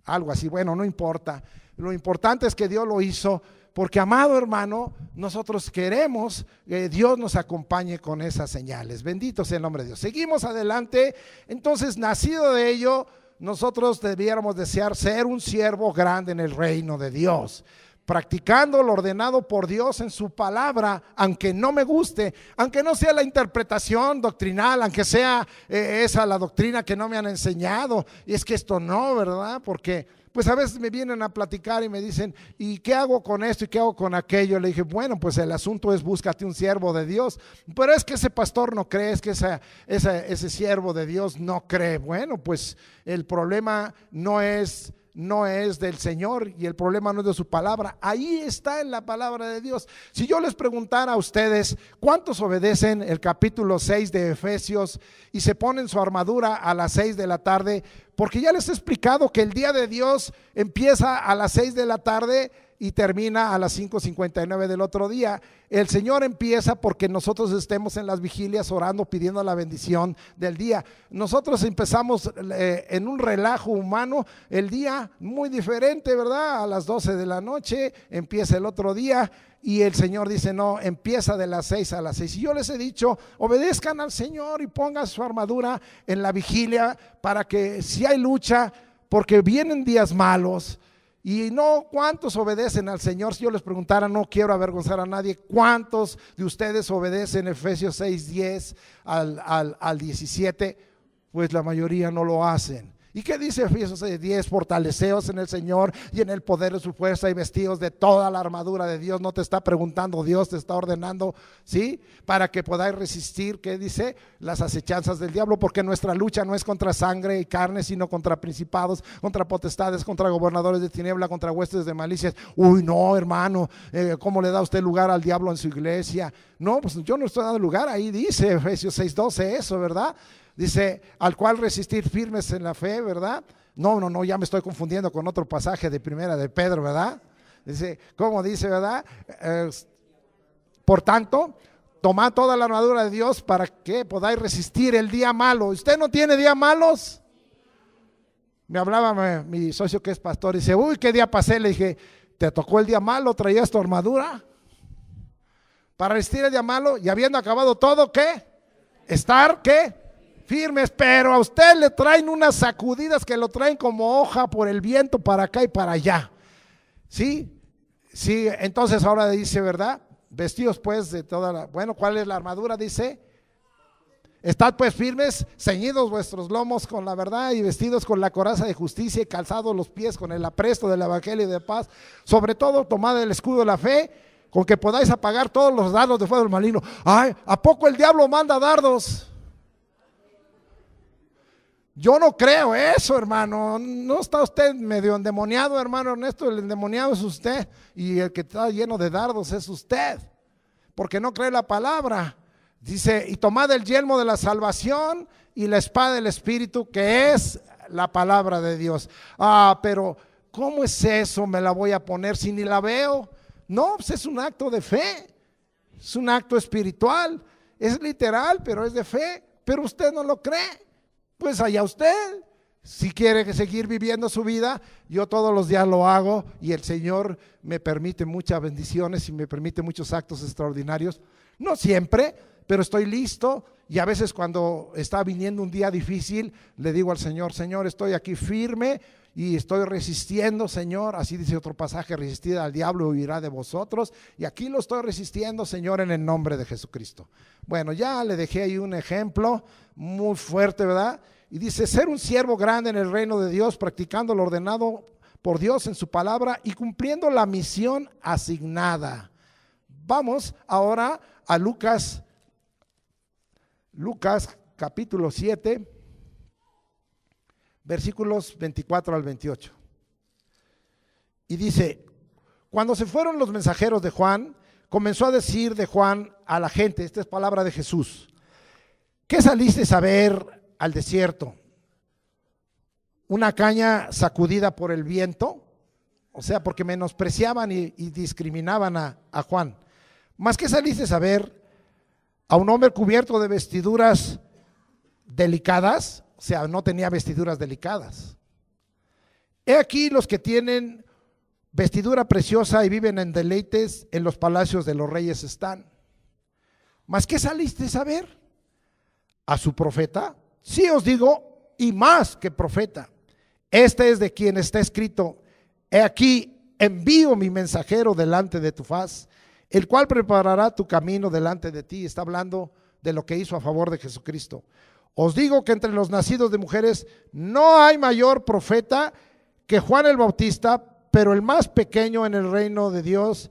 algo así, bueno, no importa. Lo importante es que Dios lo hizo. Porque, amado hermano, nosotros queremos que Dios nos acompañe con esas señales. Bendito sea el nombre de Dios. Seguimos adelante. Entonces, nacido de ello, nosotros debiéramos desear ser un siervo grande en el reino de Dios, practicando lo ordenado por Dios en su palabra, aunque no me guste, aunque no sea la interpretación doctrinal, aunque sea esa la doctrina que no me han enseñado. Y es que esto no, ¿verdad? Porque pues a veces me vienen a platicar y me dicen, ¿y qué hago con esto y qué hago con aquello? Le dije, bueno, pues el asunto es búscate un siervo de Dios. Pero es que ese pastor no cree, es que ese siervo de Dios no cree. Bueno, pues el problema no es del Señor y el problema no es de su palabra. Ahí está en la palabra de Dios. Si yo les preguntara a ustedes, ¿cuántos obedecen el capítulo 6 de Efesios y se ponen su armadura a las 6 de la tarde? Porque ya les he explicado que el día de Dios empieza a las 6 de la tarde y termina a las 5:59 del otro día. El Señor empieza porque nosotros estemos en las vigilias orando, pidiendo la bendición del día. Nosotros empezamos en un relajo humano el día muy diferente, ¿verdad? A las 12 de la noche empieza el otro día. Y el Señor dice, no, empieza de las 6 a las 6. Y yo les he dicho, obedezcan al Señor y pongan su armadura en la vigilia para que si hay lucha, porque vienen días malos. Y no, ¿cuántos obedecen al Señor? Si yo les preguntara, no quiero avergonzar a nadie, ¿cuántos de ustedes obedecen Efesios 6:10 al 17? Pues la mayoría no lo hacen. ¿Y qué dice Efesios 6:10? Fortaleceos en el Señor y en el poder de su fuerza y vestidos de toda la armadura de Dios. No te está preguntando Dios, te está ordenando, ¿sí? Para que podáis resistir, ¿qué dice? Las acechanzas del diablo, porque nuestra lucha no es contra sangre y carne, sino contra principados, contra potestades, contra gobernadores de tiniebla, contra huestes de malicias. Uy, no, hermano, ¿cómo le da usted lugar al diablo en su iglesia? No, pues yo no estoy dando lugar. Ahí dice Efesios 6:12 eso, ¿verdad? Dice, al cual resistir firmes en la fe, ¿verdad? No, ya me estoy confundiendo con otro pasaje de primera de Pedro, ¿verdad? Dice, ¿cómo dice, verdad? Por tanto, tomad toda la armadura de Dios para que podáis resistir el día malo. ¿Usted no tiene días malos? Me hablaba mi socio que es pastor y dice, uy, ¿qué día pasé? Le dije, ¿te tocó el día malo? ¿Traías tu armadura? Para resistir el día malo y habiendo acabado todo, ¿qué? Estar, ¿qué? Firmes, pero a usted le traen unas sacudidas que lo traen como hoja por el viento para acá y para allá. ¿Sí? Sí, entonces ahora dice, ¿verdad? Vestidos pues de toda la, bueno, ¿cuál es la armadura? Dice, estad pues firmes, ceñidos vuestros lomos con la verdad y vestidos con la coraza de justicia y calzados los pies con el apresto del evangelio de paz. Sobre todo tomad el escudo de la fe, con que podáis apagar todos los dardos de fuego del maligno. Ay, ¿a poco el diablo manda dardos? Yo no creo eso, hermano. ¿No está usted medio endemoniado, hermano Ernesto? El endemoniado es usted y el que está lleno de dardos es usted, porque no cree la palabra. Dice, y tomad el yelmo de la salvación y la espada del Espíritu, que es la palabra de Dios. Pero ¿cómo es eso? Me la voy a poner si ni la veo. No, pues es un acto de fe, es un acto espiritual, es literal, pero es de fe. Pero usted no lo cree, pues allá usted. Si quiere seguir viviendo su vida, yo todos los días lo hago y el Señor me permite muchas bendiciones y me permite muchos actos extraordinarios. No siempre, pero estoy listo, y a veces cuando está viniendo un día difícil, le digo al Señor: Señor, estoy aquí firme y estoy resistiendo, Señor. Así dice otro pasaje: resistid al diablo y huirá de vosotros. Y aquí lo estoy resistiendo, Señor, en el nombre de Jesucristo. Bueno, ya le dejé ahí un ejemplo muy fuerte, ¿verdad? Y dice: ser un siervo grande en el reino de Dios, practicando lo ordenado por Dios en su palabra y cumpliendo la misión asignada. Vamos ahora a Lucas capítulo 7, versículos 24 al 28. Y dice: cuando se fueron los mensajeros de Juan, comenzó a decir de Juan a la gente, esta es palabra de Jesús: ¿qué saliste a ver al desierto? ¿Una caña sacudida por el viento? O sea, porque menospreciaban y discriminaban a Juan. ¿Más qué saliste a ver? ¿A un hombre cubierto de vestiduras delicadas? O sea, no tenía vestiduras delicadas. He aquí los que tienen vestidura preciosa y viven en deleites, en los palacios de los reyes están. ¿Mas qué saliste a ver? ¿A su profeta? Sí os digo, y más que profeta. Este es de quien está escrito: he aquí, envío mi mensajero delante de tu faz, el cual preparará tu camino delante de ti. Está hablando de lo que hizo a favor de Jesucristo. Os digo que entre los nacidos de mujeres no hay mayor profeta que Juan el Bautista, pero el más pequeño en el reino de Dios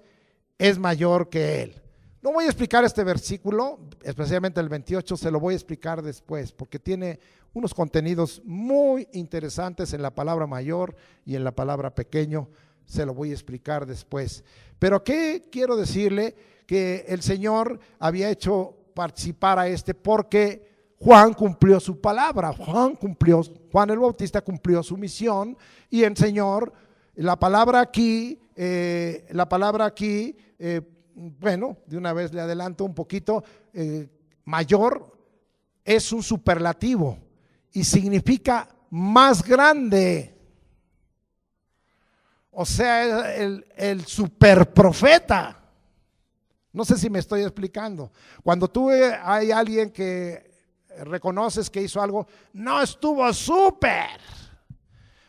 es mayor que él. No voy a explicar este versículo, especialmente el 28, se lo voy a explicar después, porque tiene unos contenidos muy interesantes en la palabra mayor y en la palabra pequeño. Se lo voy a explicar después. Pero ¿qué quiero decirle? Que el Señor había hecho participar a porque Juan cumplió su palabra. Juan el Bautista cumplió su misión, y el Señor, la palabra aquí, bueno, de una vez le adelanto un poquito, mayor es un superlativo y significa más grande. O sea, el superprofeta. No sé si me estoy explicando. Cuando hay alguien que reconoces que hizo algo, no estuvo súper,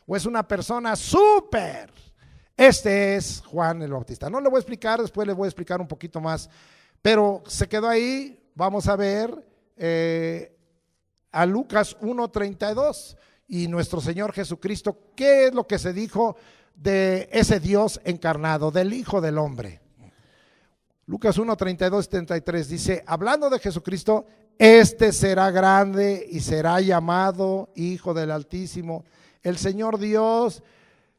o es una persona súper. Este es Juan el Bautista. No le voy a explicar, después le voy a explicar un poquito más, pero se quedó ahí. Vamos a ver a Lucas 1:32 y nuestro Señor Jesucristo, ¿qué es lo que se dijo de ese Dios encarnado, del Hijo del Hombre? Lucas 1:32-33 dice, hablando de Jesucristo: este será grande y será llamado Hijo del Altísimo. El Señor Dios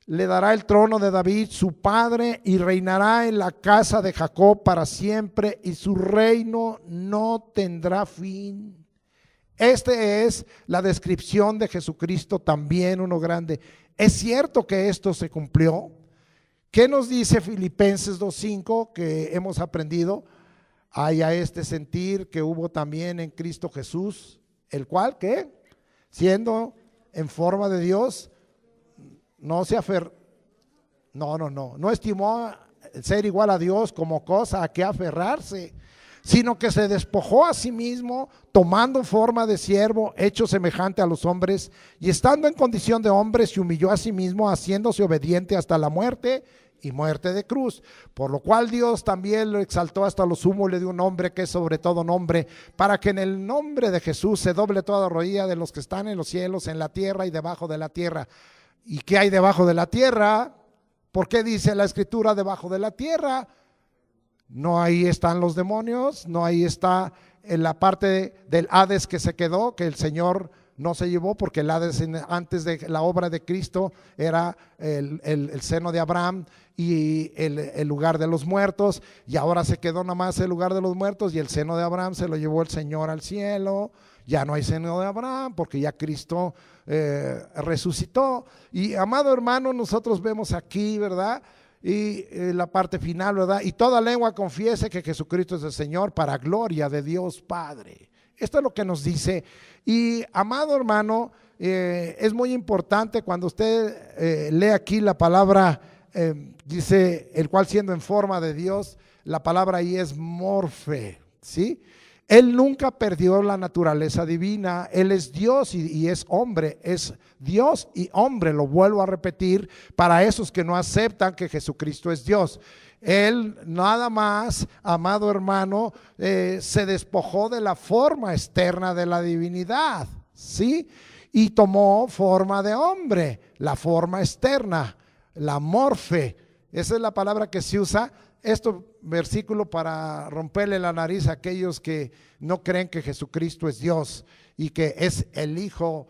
le dará el trono de David, su padre, y reinará en la casa de Jacob para siempre, y su reino no tendrá fin. Esta es la descripción de Jesucristo, también uno grande. ¿Es cierto que esto se cumplió? ¿Qué nos dice Filipenses 2:5 que hemos aprendido? Hay a este sentir que hubo también en Cristo Jesús, el cual, ¿qué? Siendo en forma de Dios, no estimó ser igual a Dios como cosa a que aferrarse, sino que se despojó a sí mismo, tomando forma de siervo, hecho semejante a los hombres, y estando en condición de hombre, se humilló a sí mismo, haciéndose obediente hasta la muerte y muerte de cruz. Por lo cual Dios también lo exaltó hasta lo sumo, le dio un nombre que es sobre todo nombre, para que en el nombre de Jesús se doble toda rodilla de los que están en los cielos, en la tierra y debajo de la tierra. ¿Y qué hay debajo de la tierra? ¿Por qué dice la Escritura debajo de la tierra? No ahí están los demonios, no ahí está en la parte del Hades que se quedó, que el Señor no se llevó, porque el Hades antes de la obra de Cristo era el seno de Abraham y el lugar de los muertos, y ahora se quedó nada más el lugar de los muertos, y el seno de Abraham se lo llevó el Señor al cielo. Ya no hay seno de Abraham porque ya Cristo resucitó. Y amado hermano, nosotros vemos aquí, ¿verdad? Y la parte final, ¿verdad? Y toda lengua confiese que Jesucristo es el Señor, para gloria de Dios Padre. Esto es lo que nos dice. Y amado hermano, es muy importante cuando usted lee aquí la palabra, dice, el cual siendo en forma de Dios, la palabra ahí es morfe, ¿sí? Él nunca perdió la naturaleza divina. Él es Dios y es hombre, es Dios y hombre, lo vuelvo a repetir, para esos que no aceptan que Jesucristo es Dios. Él nada más, amado hermano, se despojó de la forma externa de la divinidad, ¿sí? Y tomó forma de hombre, la forma externa, la morfe. Esa es la palabra que se usa. Este versículo para romperle la nariz a aquellos que no creen que Jesucristo es Dios y que es el Hijo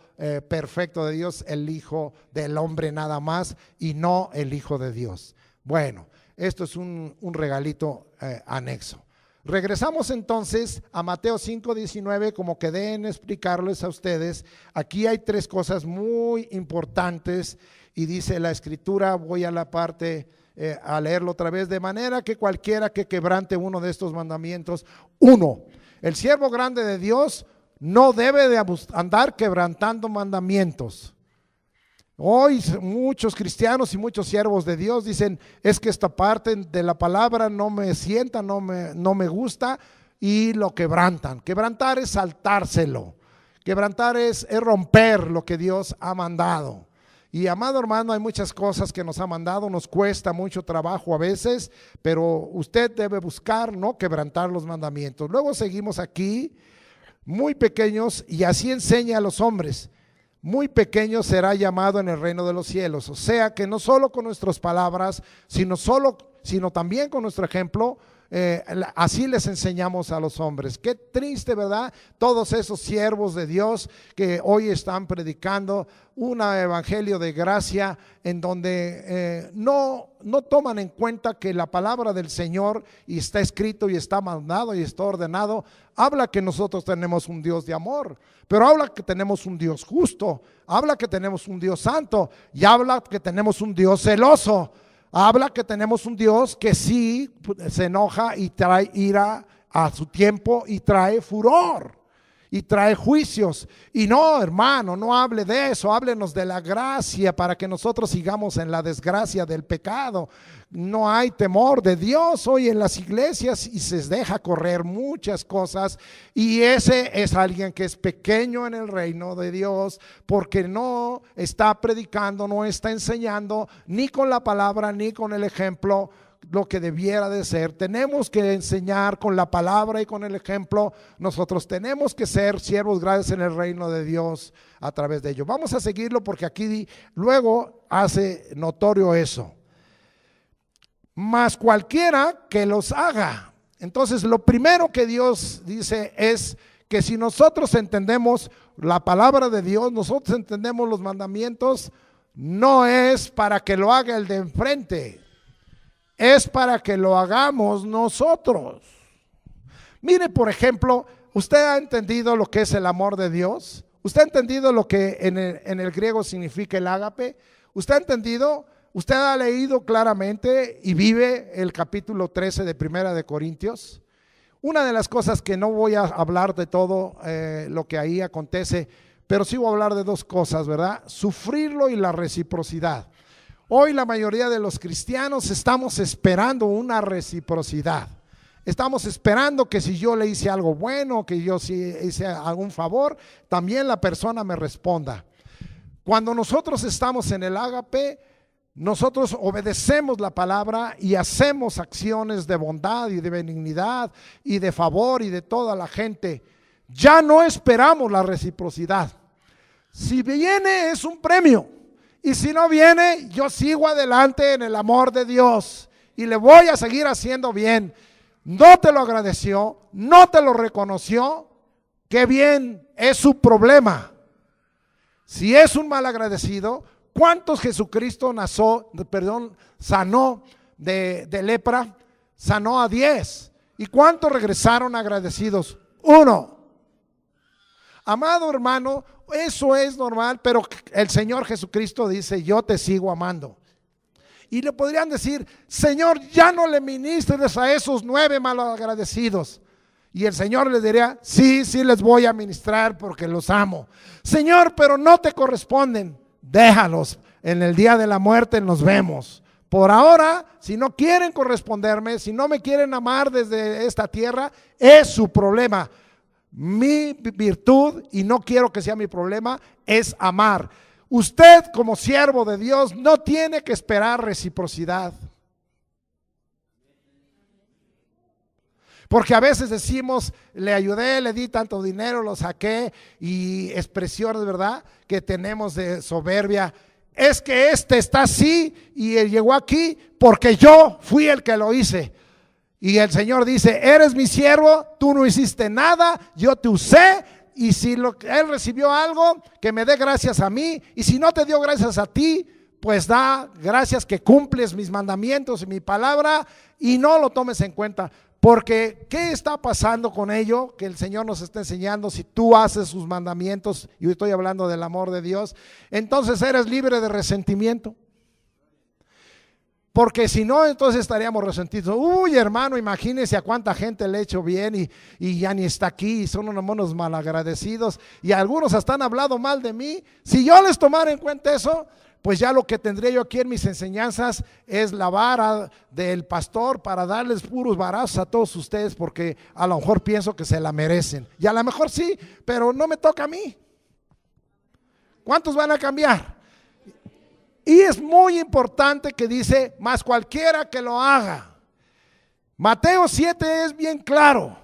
perfecto de Dios, el Hijo del hombre nada más y no el Hijo de Dios. Bueno, esto es un regalito anexo. Regresamos entonces a Mateo 5:19, como quedé en explicarles a ustedes. Aquí hay tres cosas muy importantes y dice la escritura, voy a la parte a leerlo otra vez, de manera que cualquiera que quebrante uno de estos mandamientos, uno, el siervo grande de Dios no debe de andar quebrantando mandamientos. Hoy muchos cristianos y muchos siervos de Dios dicen, es que esta parte de la palabra no me sienta, no me gusta, y lo quebrantan. Quebrantar es saltárselo, quebrantar es romper lo que Dios ha mandado. Y amado hermano, hay muchas cosas que nos ha mandado, nos cuesta mucho trabajo a veces, pero usted debe buscar no quebrantar los mandamientos. Luego seguimos aquí, muy pequeños, y así enseña a los hombres, muy pequeño será llamado en el reino de los cielos. O sea que no solo con nuestras palabras, sino también con nuestro ejemplo, así les enseñamos a los hombres. Qué triste, ¿verdad? Todos esos siervos de Dios que hoy están predicando un evangelio de gracia en donde no toman en cuenta que la palabra del Señor, y está escrito y está mandado y está ordenado, habla que nosotros tenemos un Dios de amor, pero habla que tenemos un Dios justo, habla que tenemos un Dios santo y habla que tenemos un Dios celoso. Habla que tenemos un Dios que sí se enoja y trae ira a su tiempo y trae furor y trae juicios. Y no, hermano, no hable de eso, háblenos de la gracia para que nosotros sigamos en la desgracia del pecado. No hay temor de Dios hoy en las iglesias y se deja correr muchas cosas, y ese es alguien que es pequeño en el reino de Dios porque no está predicando, no está enseñando ni con la palabra ni con el ejemplo lo que debiera de ser. Tenemos que enseñar con la palabra y con el ejemplo. Nosotros tenemos que ser siervos grandes en el reino de Dios a través de ello. Vamos a seguirlo porque aquí luego hace notorio eso. Mas cualquiera que los haga. Entonces lo primero que Dios dice es que si nosotros entendemos la palabra de Dios, nosotros entendemos los mandamientos, no es para que lo haga el de enfrente, es para que lo hagamos nosotros. Mire, por ejemplo, ¿usted ha entendido lo que es el amor de Dios? ¿Usted ha entendido lo que en el griego significa el ágape? ¿Usted ha entendido? ¿Usted ha leído claramente y vive el capítulo 13 de Primera de Corintios? Una de las cosas que no voy a hablar de todo lo que ahí acontece, pero sí voy a hablar de dos cosas, ¿verdad? Sufrirlo y la reciprocidad. Hoy la mayoría de los cristianos estamos esperando una reciprocidad. Estamos esperando que si yo le hice algo bueno, que yo si hice algún favor, también la persona me responda. Cuando nosotros estamos en el ágape, nosotros obedecemos la palabra y hacemos acciones de bondad y de benignidad y de favor y de toda la gente. Ya no esperamos la reciprocidad. Si viene es un premio, y si no viene, yo sigo adelante en el amor de Dios y le voy a seguir haciendo bien. No te lo agradeció, no te lo reconoció, qué bien, es su problema. Si es un malagradecido, ¿cuántos Jesucristo sanó de lepra? Sanó a 10. ¿Y cuántos regresaron agradecidos? 1. Amado hermano, eso es normal, pero el Señor Jesucristo dice, yo te sigo amando. Y le podrían decir, Señor, ya no le ministres a esos 9 malagradecidos. Y el Señor les diría, sí, sí les voy a ministrar porque los amo. Señor, pero no te corresponden. Déjalos, en el día de la muerte nos vemos. Por ahora, si no quieren corresponderme, si no me quieren amar desde esta tierra, es su problema. Mi virtud, y no quiero que sea mi problema, es amar. Usted como siervo de Dios no tiene que esperar reciprocidad. Porque a veces decimos, le ayudé, le di tanto dinero, lo saqué, y expresiones, ¿verdad?, que tenemos de soberbia. Es que este está así y él llegó aquí porque yo fui el que lo hice. Y el Señor dice, eres mi siervo, tú no hiciste nada, yo te usé. Y si él recibió algo, que me dé gracias a mí. Y si no te dio gracias a ti, pues da gracias que cumples mis mandamientos y mi palabra, y no lo tomes en cuenta. Porque ¿qué está pasando con ello? Que el Señor nos está enseñando, si tú haces sus mandamientos, y hoy estoy hablando del amor de Dios, entonces eres libre de resentimiento. Porque si no, entonces estaríamos resentidos. Uy, hermano, imagínese a cuánta gente le he hecho bien y ya ni está aquí, y son unos malagradecidos, y algunos hasta han hablado mal de mí. Si yo les tomara en cuenta eso, pues ya lo que tendría yo aquí en mis enseñanzas es la vara del pastor para darles puros varazos a todos ustedes, porque a lo mejor pienso que se la merecen. Y a lo mejor sí, pero no me toca a mí. ¿Cuántos van a cambiar? Y es muy importante que dice, más cualquiera que lo haga. Mateo 7 es bien claro.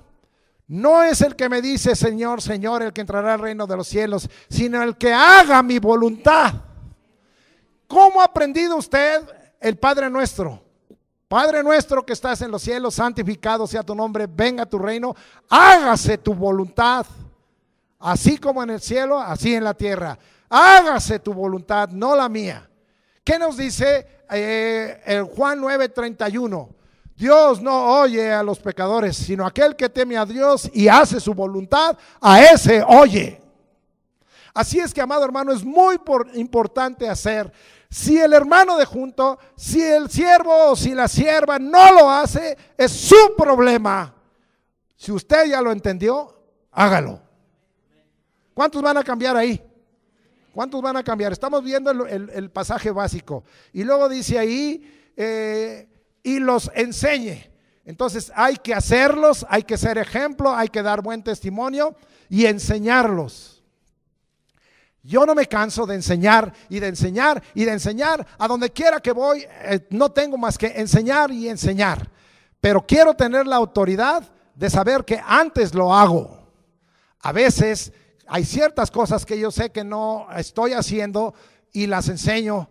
No es el que me dice Señor, Señor, el que entrará al reino de los cielos, sino el que haga mi voluntad. ¿Cómo ha aprendido usted el Padre Nuestro? Padre nuestro que estás en los cielos, santificado sea tu nombre, venga tu reino, hágase tu voluntad, así como en el cielo, así en la tierra. Hágase tu voluntad, no la mía. ¿Qué nos dice el Juan 9:31? Dios no oye a los pecadores, sino aquel que teme a Dios y hace su voluntad, a ese oye. Así es que, amado hermano, es muy importante hacer. Si el hermano de junto, si el siervo o si la sierva no lo hace, es su problema. Si usted ya lo entendió, hágalo. ¿Cuántos van a cambiar ahí? ¿Cuántos van a cambiar? Estamos viendo el pasaje básico. Y luego dice ahí, y los enseñe. Entonces hay que hacerlos, hay que ser ejemplo, hay que dar buen testimonio y enseñarlos. Yo no me canso de enseñar y de enseñar y de enseñar. A donde quiera que voy, no tengo más que enseñar y enseñar. Pero quiero tener la autoridad de saber que antes lo hago. A veces hay ciertas cosas que yo sé que no estoy haciendo y las enseño.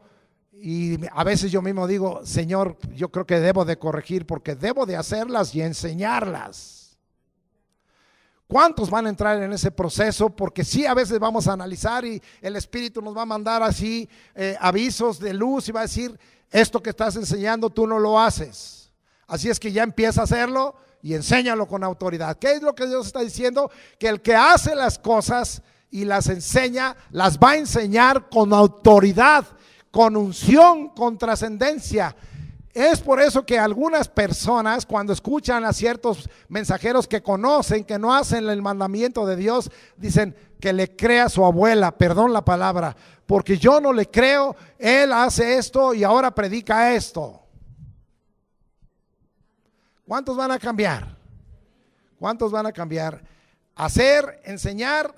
Y a veces yo mismo digo, Señor, yo creo que debo de corregir porque debo de hacerlas y enseñarlas. ¿Cuántos van a entrar en ese proceso? Porque sí, a veces vamos a analizar y el Espíritu nos va a mandar así avisos de luz y va a decir, esto que estás enseñando tú no lo haces. Así es que ya empieza a hacerlo y enséñalo con autoridad. ¿Qué es lo que Dios está diciendo? Que el que hace las cosas y las enseña, las va a enseñar con autoridad, con unción, con trascendencia. Es por eso que algunas personas, cuando escuchan a ciertos mensajeros que conocen, que no hacen el mandamiento de Dios, dicen que le crea a su abuela, perdón la palabra, porque yo no le creo, él hace esto y ahora predica esto. ¿Cuántos van a cambiar? ¿Cuántos van a cambiar? Hacer, enseñar,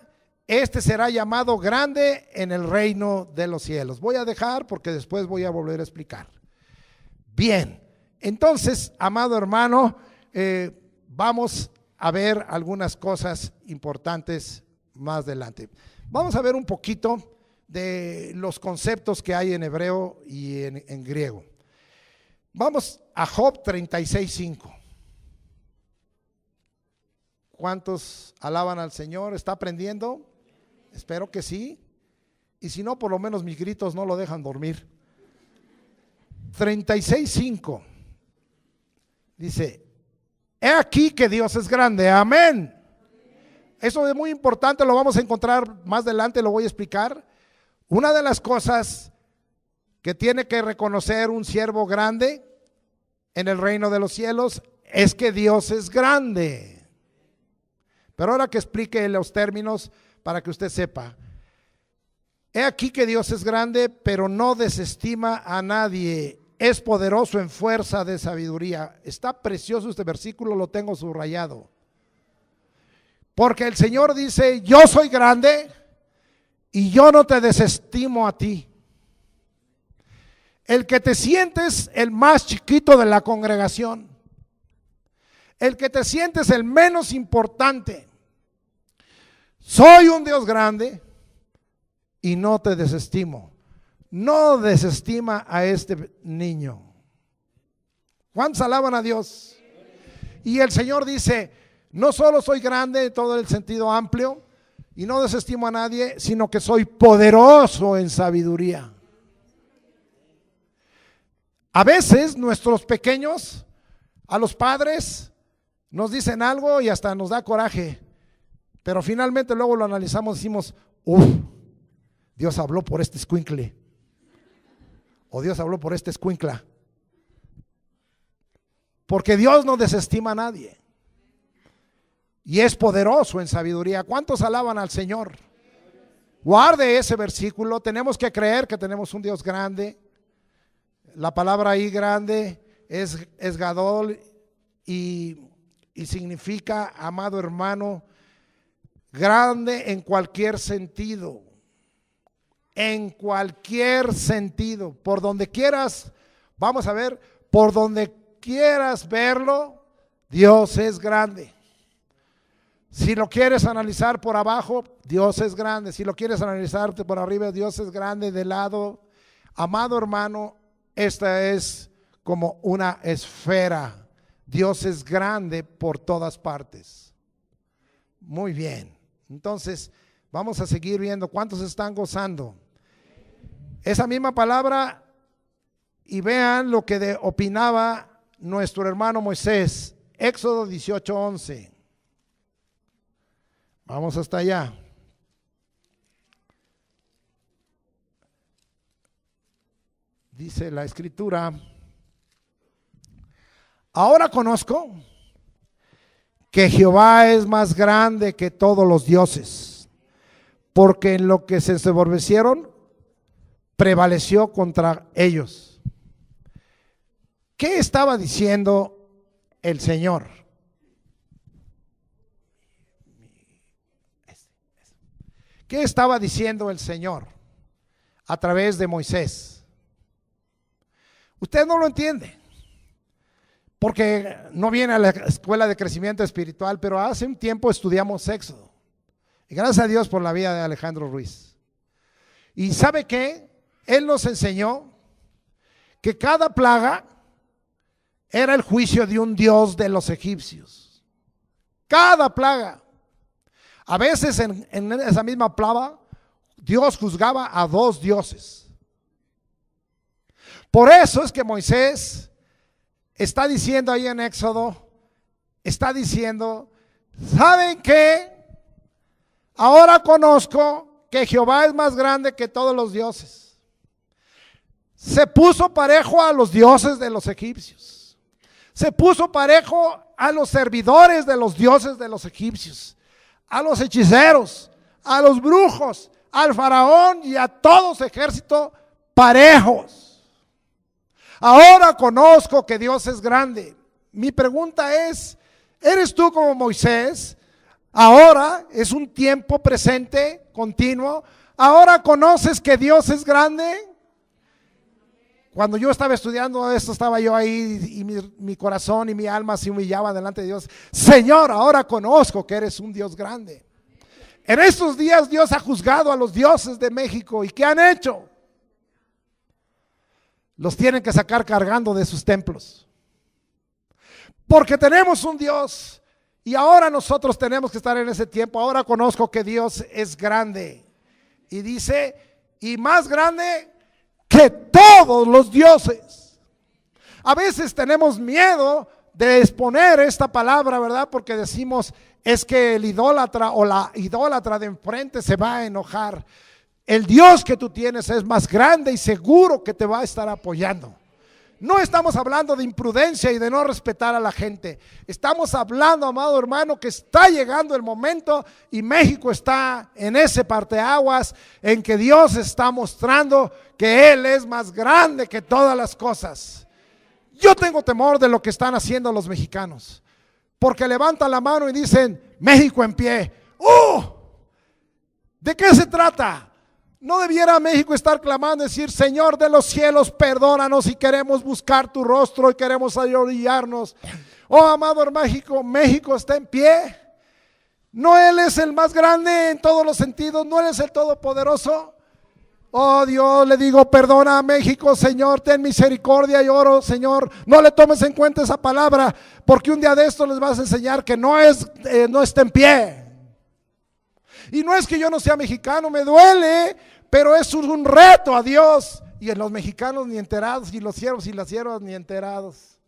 este será llamado grande en el reino de los cielos. Voy a dejar porque después voy a volver a explicar. Bien, entonces, amado hermano, vamos a ver algunas cosas importantes más adelante. Vamos a ver un poquito de los conceptos que hay en hebreo y en griego. Vamos a Job 36:5. ¿Cuántos alaban al Señor? ¿Está aprendiendo? Espero que sí. y si no, por lo menos mis gritos no lo dejan dormir. 36:5 dice: he aquí que Dios es grande, amén. Eso es muy importante, lo vamos a encontrar más adelante, lo voy a explicar. Una de las cosas que tiene que reconocer un siervo grande en el reino de los cielos es que Dios es grande. Pero ahora que explique los términos para que usted sepa. He aquí que Dios es grande, pero no desestima a nadie. Es poderoso en fuerza de sabiduría. Está precioso este versículo, lo tengo subrayado. Porque el Señor dice: yo soy grande y yo no te desestimo a ti. El que te sientes el más chiquito de la congregación, el que te sientes el menos importante, soy un Dios grande y no te desestimo. No desestima a este niño. ¿Cuántos alaban a Dios? Y el Señor dice: no solo soy grande en todo el sentido amplio y no desestimo a nadie, sino que soy poderoso en sabiduría. A veces nuestros pequeños, a los padres, nos dicen algo y hasta nos da coraje, pero finalmente luego lo analizamos y decimos: Dios habló por este escuincle, o Dios habló por este escuincla. Porque Dios no desestima a nadie y es poderoso en sabiduría. ¿Cuántos alaban al Señor? Guarde ese versículo. Tenemos que creer que tenemos un Dios grande. La palabra ahí grande es Gadol y significa, amado hermano, grande en cualquier sentido. En cualquier sentido, por donde quieras, vamos a ver, por donde quieras verlo, Dios es grande. Si lo quieres analizar por abajo, Dios es grande. Si lo quieres analizar por arriba, Dios es grande. De lado, amado hermano, esta es como una esfera. Dios es grande por todas partes. Muy bien. Entonces, vamos a seguir viendo cuántos están gozando. Esa misma palabra, y vean lo que opinaba nuestro hermano Moisés. Éxodo 18:11. Vamos hasta allá. Dice la escritura: ahora conozco que Jehová es más grande que todos los dioses, porque en lo que se ensoberbecieron prevaleció contra ellos. ¿Qué estaba diciendo el Señor? ¿Qué estaba diciendo el Señor a través de Moisés? Usted no lo entiende, porque no viene a la escuela de crecimiento espiritual, pero hace un tiempo estudiamos Éxodo. Y gracias a Dios por la vida de Alejandro Ruiz. ¿Y sabe qué? Él nos enseñó que cada plaga era el juicio de un dios de los egipcios. Cada plaga. A veces en esa misma plaga, Dios juzgaba a dos dioses. Por eso es que Moisés está diciendo ahí en Éxodo, está diciendo: ¿saben qué? Ahora conozco que Jehová es más grande que todos los dioses. Se puso parejo a los dioses de los egipcios. Se puso parejo a los servidores de los dioses de los egipcios, a los hechiceros, a los brujos, al faraón y a todo su ejército parejos. Ahora conozco que Dios es grande. Mi pregunta es: ¿eres tú como Moisés? Ahora es un tiempo presente, continuo. Ahora conoces que Dios es grande. Cuando yo estaba estudiando esto, estaba yo ahí y mi corazón y mi alma se humillaban delante de Dios. Señor, ahora conozco que eres un Dios grande. En estos días Dios ha juzgado a los dioses de México. ¿Y qué han hecho? Los tienen que sacar cargando de sus templos. Porque tenemos un Dios y ahora nosotros tenemos que estar en ese tiempo. Ahora conozco que Dios es grande. Y dice y más grande que todos los dioses. A veces tenemos miedo de exponer esta palabra, ¿verdad? Porque decimos, es que el idólatra o la idólatra de enfrente se va a enojar. El Dios que tú tienes es más grande y seguro que te va a estar apoyando. No estamos hablando de imprudencia y de no respetar a la gente. Estamos hablando, amado hermano, que está llegando el momento y México está en ese parteaguas en que Dios está mostrando que Él es más grande que todas las cosas. Yo tengo temor de lo que están haciendo los mexicanos, porque levantan la mano y dicen, México en pie. ¡Oh! ¿De qué se trata? ¿No debiera México estar clamando y decir, Señor de los cielos, perdónanos y queremos buscar tu rostro y queremos arrodillarnos? Oh, amado hermano, México está en pie. ¿No Él es el más grande en todos los sentidos? ¿No Él es el todopoderoso? Oh Dios, le digo, perdona a México, Señor, ten misericordia y oro, Señor, no le tomes en cuenta esa palabra, porque un día de esto les vas a enseñar que no está en pie. Y no es que yo no sea mexicano, me duele, pero es un reto a Dios. Y en los mexicanos ni enterados, y los siervos y las siervas ni enterados.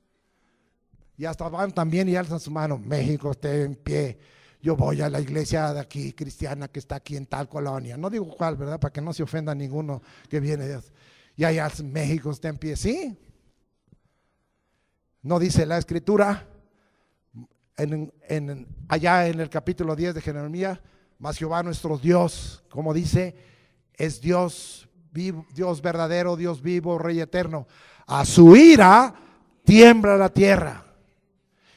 Y hasta van también y alzan su mano, México esté en pie. Yo voy a la iglesia de aquí, cristiana, que está aquí en tal colonia. No digo cuál, ¿verdad? Para que no se ofenda ninguno que viene de Dios. Y allá México está en pie, ¿sí? No dice la escritura, allá en el capítulo 10 de Jeremías, mas Jehová nuestro Dios, como dice, es Dios vivo, Dios verdadero, Dios vivo, Rey eterno. A su ira tiembla la tierra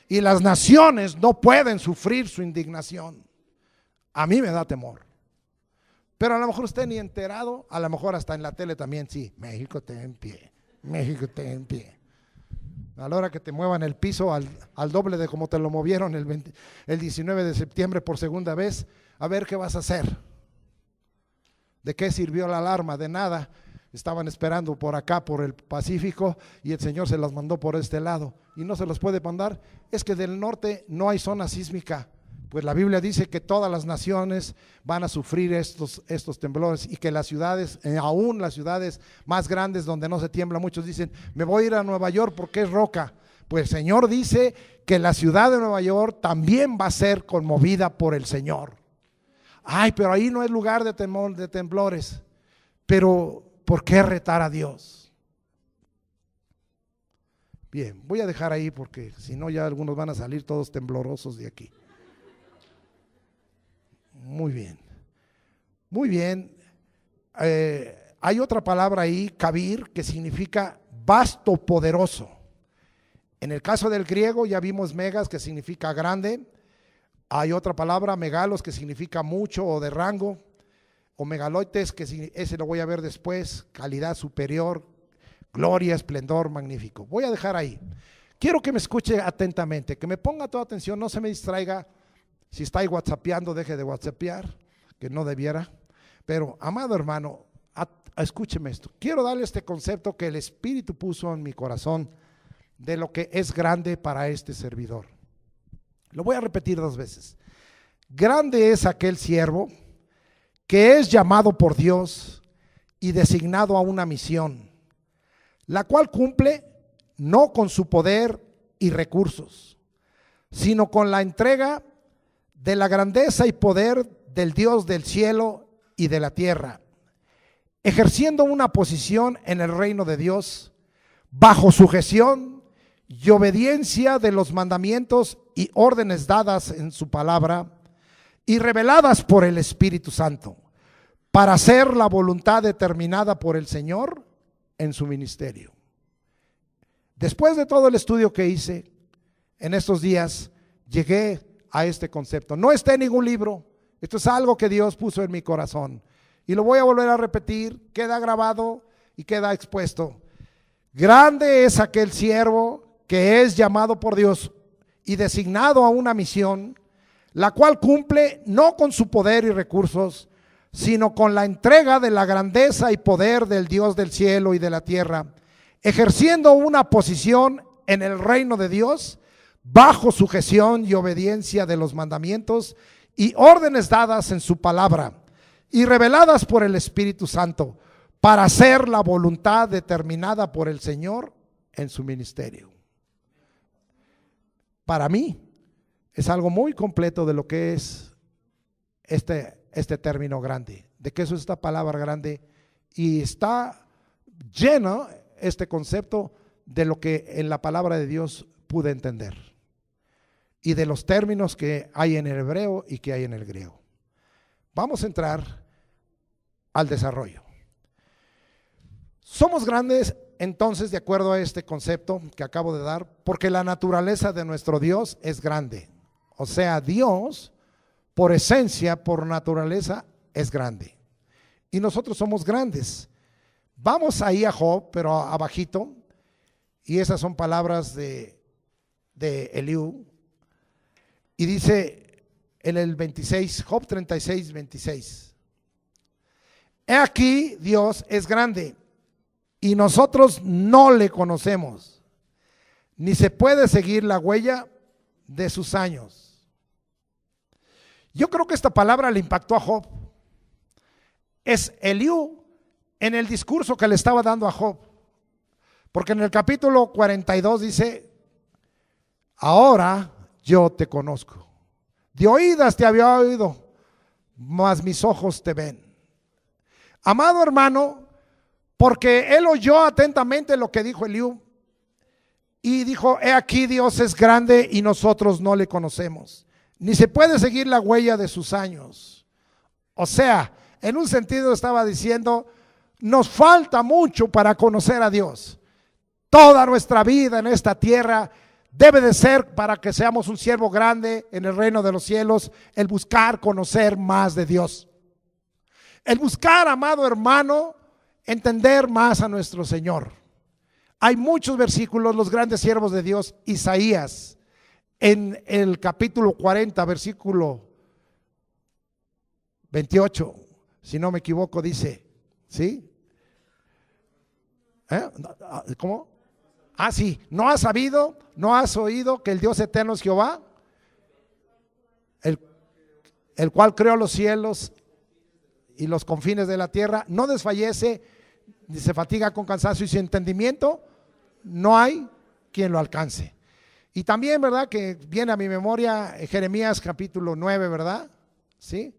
y las naciones no pueden sufrir su indignación. A mí me da temor. Pero a lo mejor usted ni enterado, a lo mejor hasta en la tele también, sí, México está en pie, México está en pie. A la hora que te muevan el piso al doble de como te lo movieron el 19 de septiembre por segunda vez, a ver qué vas a hacer. ¿De qué sirvió la alarma? De nada. Estaban esperando por acá, por el Pacífico, y el Señor se las mandó por este lado. Y no se los puede mandar. Es que del norte no hay zona sísmica. Pues la Biblia dice que todas las naciones van a sufrir estos temblores y que las ciudades, aún las ciudades más grandes donde no se tiembla, muchos dicen, me voy a ir a Nueva York porque es roca. Pues el Señor dice que la ciudad de Nueva York también va a ser conmovida por el Señor. Ay, pero ahí no es lugar de temblores. Pero, ¿por qué retar a Dios? Bien, voy a dejar ahí porque si no ya algunos van a salir todos temblorosos de aquí. Muy bien. Muy bien. Hay otra palabra ahí, kabir, que significa vasto, poderoso. En el caso del griego ya vimos megas, que significa grande. Hay otra palabra, megalos, que significa mucho o de rango, o megaloites, que ese lo voy a ver después, calidad superior, gloria, esplendor, magnífico. Voy a dejar ahí. Quiero que me escuche atentamente, que me ponga toda atención, no se me distraiga. Si está ahí whatsappeando, deje de whatsappear, que no debiera. Pero, amado hermano, escúcheme esto. Quiero darle este concepto que el Espíritu puso en mi corazón de lo que es grande para este servidor. Lo voy a repetir 2 veces. Grande es aquel siervo que es llamado por Dios y designado a una misión, la cual cumple no con su poder y recursos, sino con la entrega de la grandeza y poder del Dios del cielo y de la tierra, ejerciendo una posición en el reino de Dios, bajo sujeción y obediencia de los mandamientos y órdenes dadas en su palabra y reveladas por el Espíritu Santo, para hacer la voluntad determinada por el Señor en su ministerio. Después de todo el estudio que hice en estos días, llegué a este concepto. No está en ningún libro, esto es algo que Dios puso en mi corazón. Y lo voy a volver a repetir, queda grabado y queda expuesto. Grande es aquel siervo que es llamado por Dios y designado a una misión, la cual cumple no con su poder y recursos, sino con la entrega de la grandeza y poder del Dios del cielo y de la tierra, ejerciendo una posición en el reino de Dios, bajo sujeción y obediencia de los mandamientos y órdenes dadas en su palabra, y reveladas por el Espíritu Santo para hacer la voluntad determinada por el Señor en su ministerio. Para mí es algo muy completo de lo que es este término grande, de qué es esta palabra grande, y está lleno este concepto de lo que en la palabra de Dios pude entender y de los términos que hay en el hebreo y que hay en el griego. Vamos a entrar al desarrollo. Somos grandes entonces de acuerdo a este concepto que acabo de dar, porque la naturaleza de nuestro Dios es grande. O sea, Dios por esencia, por naturaleza es grande. Y nosotros somos grandes. Vamos ahí a Job, pero abajito, y esas son palabras de Eliú, y dice en el 26, Job 36, 26: he aquí Dios es grande y nosotros no le conocemos, ni se puede seguir la huella de sus años. Yo creo que esta palabra le impactó a Job. Es Eliú en el discurso que le estaba dando a Job, porque en el capítulo 42 dice: ahora yo te conozco, de oídas te había oído, mas mis ojos te ven. Amado hermano, porque él oyó atentamente lo que dijo Eliú y dijo: he aquí Dios es grande y nosotros no le conocemos, ni se puede seguir la huella de sus años. O sea, en un sentido estaba diciendo: nos falta mucho para conocer a Dios. Toda nuestra vida en esta tierra debe de ser para que seamos un siervo grande en el reino de los cielos, el buscar conocer más de Dios. El buscar, amado hermano, entender más a nuestro Señor. Hay muchos versículos, los grandes siervos de Dios. Isaías, en el capítulo 40, versículo 28, si no me equivoco, dice, ¿sí? ¿Cómo? Ah, sí, ¿no has sabido, no has oído que el Dios eterno es Jehová? El cual creó los cielos y los confines de la tierra, no desfallece ni se fatiga con cansancio, y sin entendimiento no hay quien lo alcance. Y también, ¿verdad?, que viene a mi memoria Jeremías capítulo 9, ¿verdad? Sí,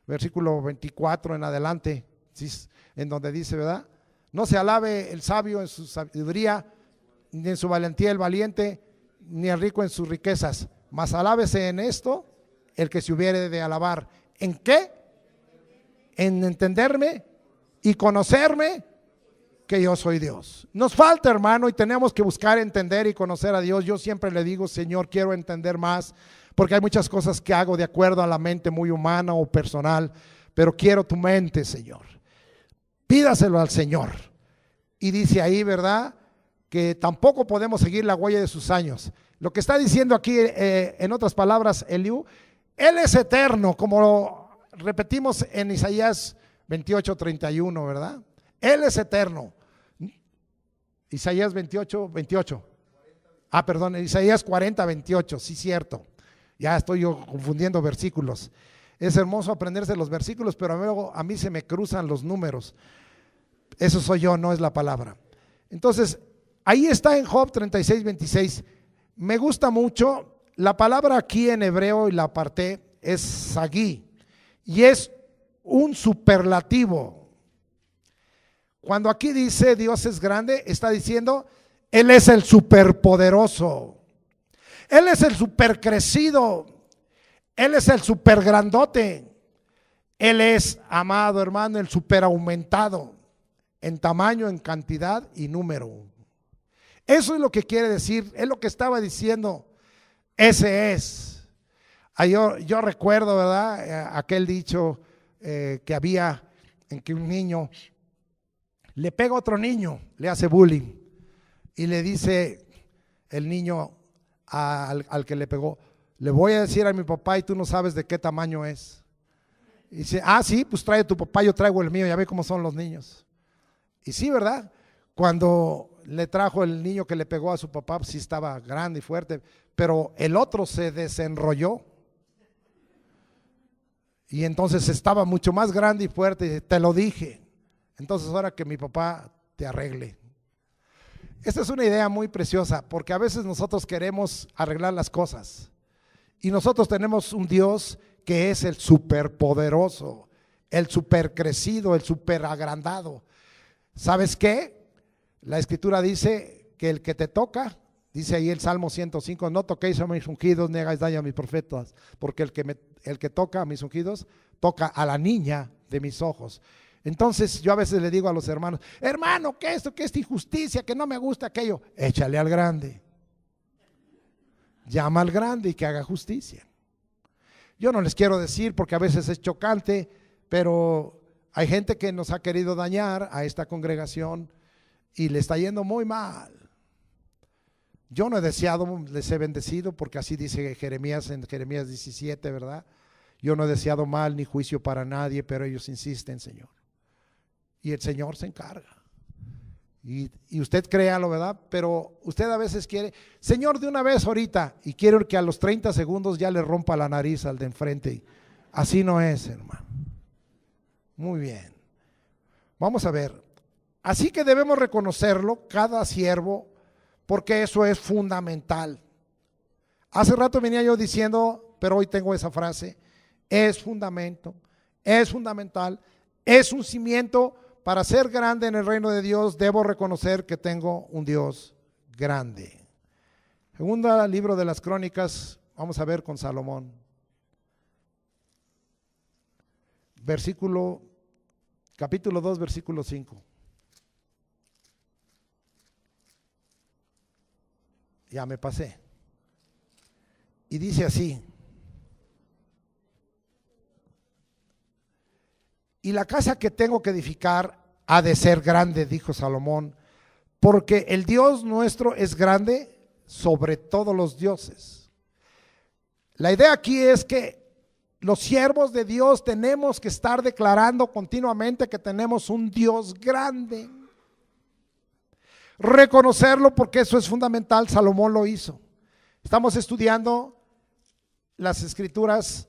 versículo 24 en adelante, ¿sí? En donde dice, ¿verdad? No se alabe el sabio en su sabiduría, ni en su valentía el valiente, ni el rico en sus riquezas, mas alábese en esto el que se hubiere de alabar. ¿En qué? En entenderme y conocerme que yo soy Dios. Nos falta, hermano, y tenemos que buscar entender y conocer a Dios. Yo siempre le digo: Señor, quiero entender más, porque hay muchas cosas que hago de acuerdo a la mente muy humana o personal, pero quiero tu mente, Señor. Pídaselo al Señor. Y dice ahí, ¿verdad?, que tampoco podemos seguir la huella de sus años. Lo que está diciendo aquí, en otras palabras, Eliú, Él es eterno, como lo repetimos en Isaías 28, 31, ¿verdad? Él es eterno. Isaías 28, 28. Ah, perdón, Isaías 40, 28, sí, cierto. Ya estoy yo confundiendo versículos. Es hermoso aprenderse los versículos, pero luego a mí se me cruzan los números. Eso soy yo, no es la palabra. Entonces, ahí está en Job 36, 26. Me gusta mucho. La palabra aquí en hebreo, y la aparté, es sagí, y es un superlativo. Cuando aquí dice Dios es grande, está diciendo Él es el superpoderoso, Él es el supercrecido, Él es el supergrandote, Él es, amado hermano, el superaumentado en tamaño, en cantidad y número. Eso es lo que quiere decir, es lo que estaba diciendo. Ese es. Yo recuerdo, ¿verdad?, aquel dicho que había, en que un niño le pega a otro niño, le hace bullying, y le dice el niño al que le pegó: le voy a decir a mi papá y tú no sabes de qué tamaño es. Y dice: ah, sí, pues trae tu papá, yo traigo el mío, ya ve cómo son los niños. Y sí, ¿verdad? Cuando le trajo el niño que le pegó a su papá, pues sí estaba grande y fuerte, pero el otro se desenrolló Y entonces estaba mucho más grande y fuerte. Y te lo dije. Entonces ahora que mi papá te arregle. Esta es una idea muy preciosa, porque a veces nosotros queremos arreglar las cosas. Y nosotros tenemos un Dios que es el superpoderoso, el supercrecido, el superagrandado. ¿Sabes qué? La Escritura dice que el que te toca, dice ahí el Salmo 105, no toquéis a mis ungidos, ni hagáis daño a mis profetas, porque el que toca a mis ungidos, toca a la niña de mis ojos. Entonces yo a veces le digo a los hermanos, hermano, que esto, que esta injusticia, que no me gusta aquello, échale al grande. Llama al grande y que haga justicia. Yo no les quiero decir porque a veces es chocante, pero hay gente que nos ha querido dañar a esta congregación y le está yendo muy mal. Yo no he deseado, les he bendecido, porque así dice Jeremías en Jeremías 17, ¿verdad? Yo no he deseado mal ni juicio para nadie, pero ellos insisten, Señor. Y el Señor se encarga. Y usted créalo, ¿verdad? Pero usted a veces quiere, Señor, de una vez ahorita, y quiere que a los 30 segundos ya le rompa la nariz al de enfrente. Así no es, hermano. Muy bien. Vamos a ver. Así que debemos reconocerlo, cada siervo, porque eso es fundamental. Hace rato venía yo diciendo, pero hoy tengo esa frase, es fundamento, es fundamental, es un cimiento. Para ser grande en el reino de Dios, debo reconocer que tengo un Dios grande. Segundo libro de las Crónicas, vamos a ver con Salomón. Capítulo 2, versículo 5. Ya me pasé. Y dice así: y la casa que tengo que edificar ha de ser grande, dijo Salomón, porque el Dios nuestro es grande sobre todos los dioses. La idea aquí es que los siervos de Dios tenemos que estar declarando continuamente que tenemos un Dios grande. Reconocerlo, porque eso es fundamental. Salomón lo hizo. Estamos estudiando las escrituras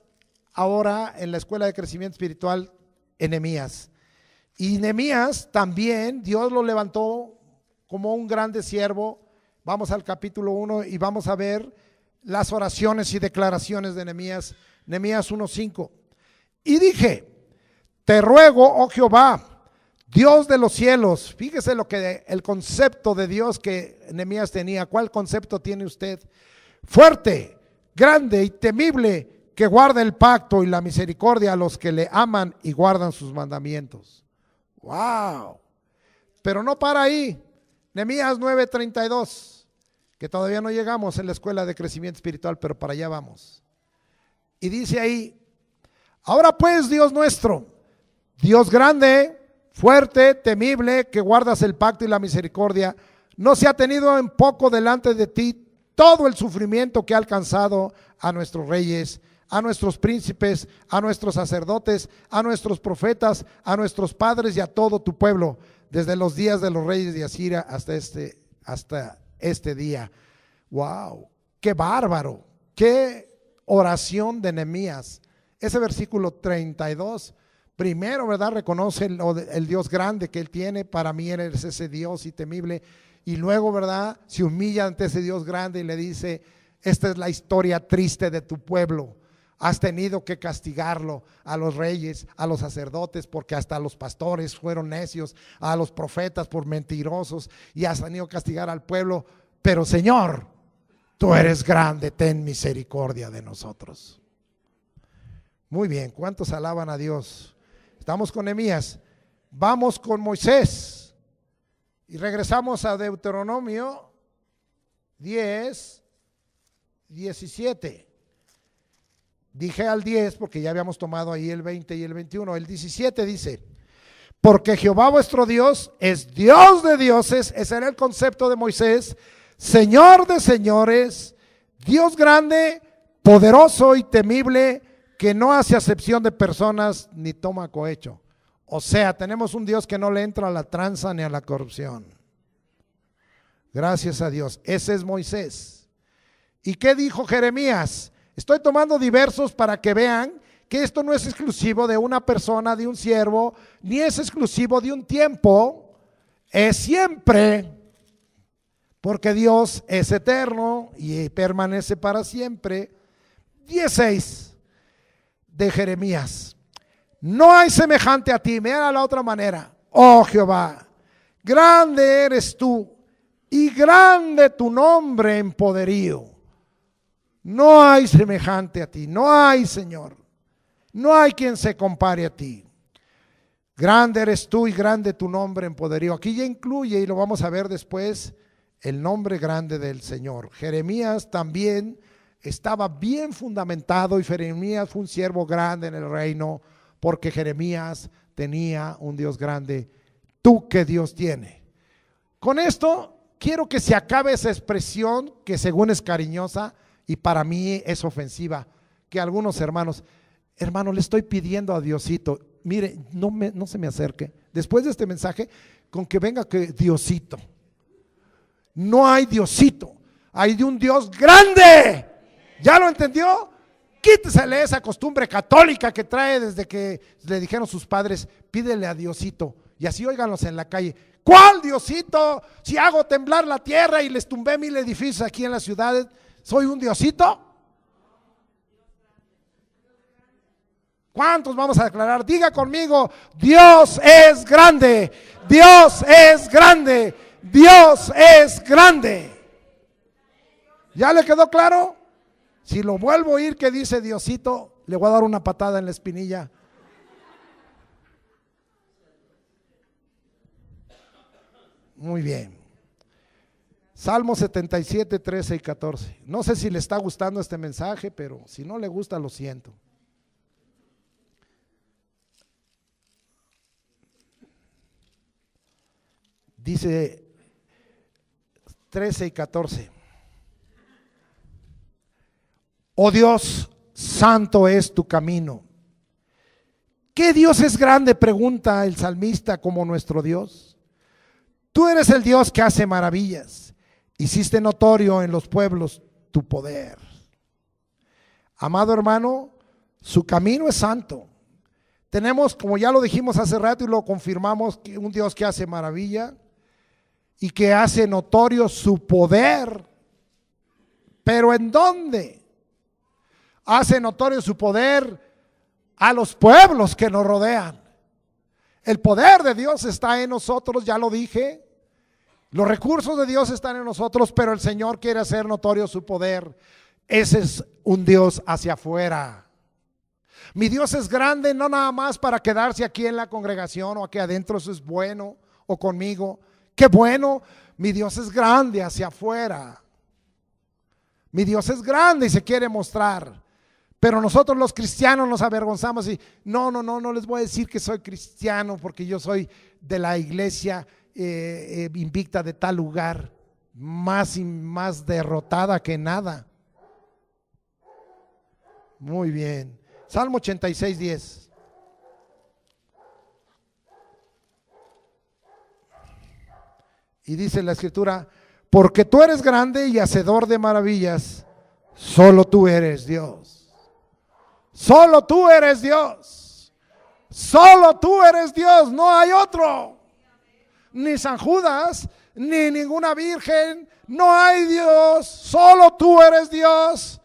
ahora en la Escuela de Crecimiento Espiritual en Nehemías. Y Nehemías también, Dios lo levantó como un grande siervo. Vamos al capítulo 1 y vamos a ver las oraciones y declaraciones de Nehemías. Nehemías 1:5. Y dije, te ruego, oh Jehová, Dios de los cielos. Fíjese el concepto de Dios que Nehemías tenía. ¿Cuál concepto tiene usted? Fuerte, grande y temible, que guarda el pacto y la misericordia a los que le aman y guardan sus mandamientos. Wow. Pero no para ahí. Nehemías 9:32, que todavía no llegamos en la Escuela de Crecimiento Espiritual, pero para allá vamos. Y dice ahí: ahora pues, Dios nuestro, Dios grande, fuerte, temible, que guardas el pacto y la misericordia, no se ha tenido en poco delante de ti todo el sufrimiento que ha alcanzado a nuestros reyes, a nuestros príncipes, a nuestros sacerdotes, a nuestros profetas, a nuestros padres y a todo tu pueblo, desde los días de los reyes de Asiria hasta este día. Wow, qué bárbaro, qué oración de Nehemías. Ese versículo 32, primero, ¿verdad? Reconoce el Dios grande que él tiene. Para mí eres ese Dios y temible. Y luego, ¿verdad? Se humilla ante ese Dios grande y le dice: esta es la historia triste de tu pueblo. Has tenido que castigarlo, a los reyes, a los sacerdotes, porque hasta los pastores fueron necios, a los profetas por mentirosos, y has tenido que castigar al pueblo. Pero Señor, tú eres grande, ten misericordia de nosotros. Muy bien, ¿cuántos alaban a Dios? Estamos con Nehemías. Vamos con Moisés y regresamos a Deuteronomio 10:17. Dije al 10 porque ya habíamos tomado ahí el 20 y el 21. El 17 dice: porque Jehová vuestro Dios es Dios de dioses. Ese era el concepto de Moisés. Señor de señores, Dios grande, poderoso y temible, que no hace acepción de personas ni toma cohecho. O sea, tenemos un Dios que no le entra a la tranza ni a la corrupción. Gracias a Dios. Ese es Moisés. ¿Y qué dijo Jeremías? Estoy tomando diversos para que vean que esto no es exclusivo de una persona, de un siervo, ni es exclusivo de un tiempo, es siempre, porque Dios es eterno y permanece para siempre. 16 de Jeremías. No hay semejante a ti. Mira la otra manera. Oh Jehová, grande eres tú y grande tu nombre en poderío. No hay semejante a ti. No hay, Señor. No hay quien se compare a ti. Grande eres tú y grande tu nombre en poderío. Aquí ya incluye, y lo vamos a ver después, el nombre grande del Señor. Jeremías también estaba bien fundamentado, y Jeremías fue un siervo grande en el reino, porque Jeremías tenía un Dios grande. Tú que Dios tiene. Con esto quiero que se acabe esa expresión que según es cariñosa y para mí es ofensiva, que algunos hermanos le estoy pidiendo a Diosito. Mire, no se me acerque después de este mensaje con que venga que Diosito. No hay Diosito, hay de un Dios grande. ¿Ya lo entendió? Quítesele esa costumbre católica que trae desde que le dijeron sus padres, pídele a Diosito. Y así óiganlos en la calle. ¿Cuál Diosito? Si hago temblar la tierra y les tumbé 1000 edificios aquí en las ciudades, ¿soy un Diosito? ¿Cuántos vamos a declarar? Diga conmigo, Dios es grande, Dios es grande, Dios es grande. ¿Ya le quedó claro? Si lo vuelvo a oír que dice Diosito, le voy a dar una patada en la espinilla. Muy bien. Salmo 77, 13 y 14. No sé si le está gustando este mensaje, pero si no le gusta, lo siento. Dice 13 y 14. Oh Dios, santo es tu camino. ¿Qué Dios es grande? Pregunta el salmista, como nuestro Dios. Tú eres el Dios que hace maravillas. Hiciste notorio en los pueblos tu poder. Amado hermano, su camino es santo. Tenemos, como ya lo dijimos hace rato y lo confirmamos, un Dios que hace maravilla y que hace notorio su poder. ¿Pero en dónde? Hace notorio su poder a los pueblos que nos rodean. El poder de Dios está en nosotros, ya lo dije. Los recursos de Dios están en nosotros, pero el Señor quiere hacer notorio su poder. Ese es un Dios hacia afuera. Mi Dios es grande, no nada más para quedarse aquí en la congregación o aquí adentro, eso es bueno, o conmigo. Qué bueno, mi Dios es grande hacia afuera. Mi Dios es grande y se quiere mostrar. Pero nosotros los cristianos nos avergonzamos y no les voy a decir que soy cristiano porque yo soy de la iglesia invicta de tal lugar, más y más derrotada que nada. Muy bien. Salmo 86, 10. Y dice la escritura, porque tú eres grande y hacedor de maravillas, solo tú eres Dios. Solo tú eres Dios. Solo tú eres Dios, no hay otro. Ni San Judas, ni ninguna virgen, no hay Dios. Solo tú eres Dios.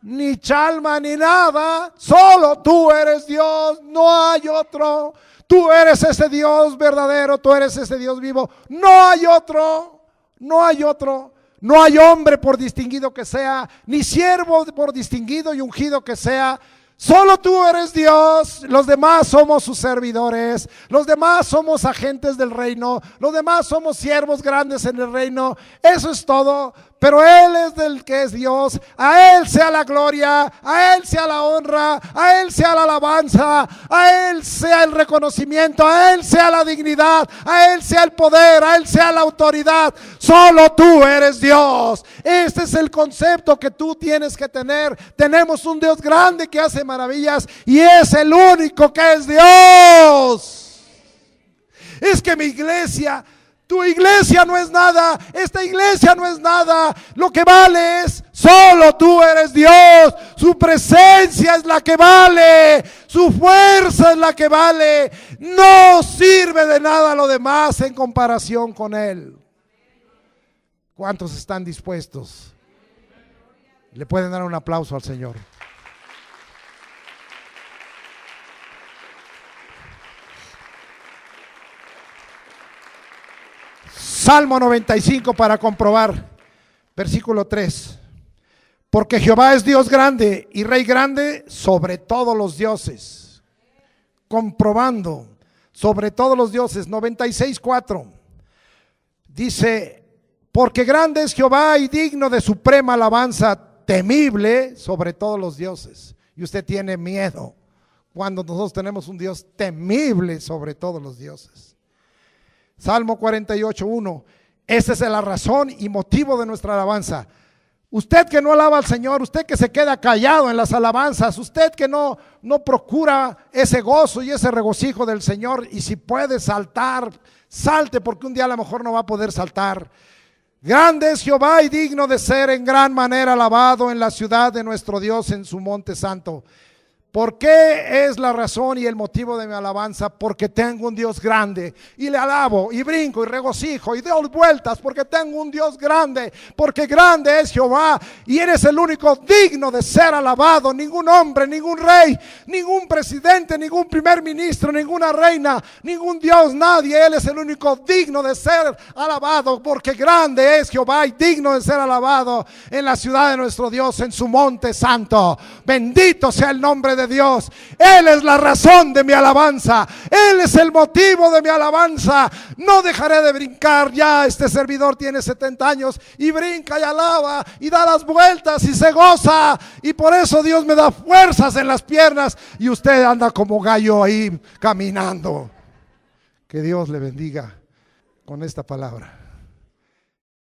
Ni Chalma, ni nada. Solo tú eres Dios, no hay otro. Tú eres ese Dios verdadero, tú eres ese Dios vivo. No hay otro, no hay otro. No hay hombre por distinguido que sea, ni siervo por distinguido y ungido que sea. Solo tú eres Dios, los demás somos sus servidores, los demás somos agentes del reino, los demás somos siervos grandes en el reino, eso es todo. Pero Él es del que es Dios, a Él sea la gloria, a Él sea la honra, a Él sea la alabanza, a Él sea el reconocimiento, a Él sea la dignidad, a Él sea el poder, a Él sea la autoridad. Solo tú eres Dios. Este es el concepto que tú tienes que tener. Tenemos un Dios grande que hace maravillas y es el único que es Dios. Es que mi iglesia... Tu iglesia no es nada, esta iglesia no es nada. Lo que vale es solo tú eres Dios. Su presencia es la que vale, su fuerza es la que vale. No sirve de nada lo demás en comparación con Él. ¿Cuántos están dispuestos? Le pueden dar un aplauso al Señor. Salmo 95 para comprobar, versículo 3. Porque Jehová es Dios grande y Rey grande sobre todos los dioses. Comprobando, sobre todos los dioses. 96:4. Dice, porque grande es Jehová y digno de suprema alabanza, temible sobre todos los dioses. Y usted tiene miedo cuando nosotros tenemos un Dios temible sobre todos los dioses. Salmo 48:1. Esa es la razón y motivo de nuestra alabanza. Usted que no alaba al Señor, usted que se queda callado en las alabanzas, usted que no procura ese gozo y ese regocijo del Señor, y si puede saltar, salte, porque un día a lo mejor no va a poder saltar. Grande es Jehová y digno de ser en gran manera alabado en la ciudad de nuestro Dios, en su monte santo. ¿Por qué es la razón y el motivo de mi alabanza? Porque tengo un Dios grande y le alabo y brinco y regocijo y doy vueltas porque tengo un Dios grande, porque grande es Jehová y eres el único digno de ser alabado. Ningún hombre, ningún rey, ningún presidente, ningún primer ministro, ninguna reina, ningún Dios, nadie. Él es el único digno de ser alabado, porque grande es Jehová y digno de ser alabado en la ciudad de nuestro Dios, en su monte santo. Bendito sea el nombre de Dios. Él es la razón de mi alabanza, Él es el motivo de mi alabanza. No dejaré de brincar. Ya este servidor tiene 70 años y brinca y alaba y da las vueltas y se goza, y por eso Dios me da fuerzas en las piernas, y usted anda como gallo ahí caminando. Que Dios le bendiga con esta palabra.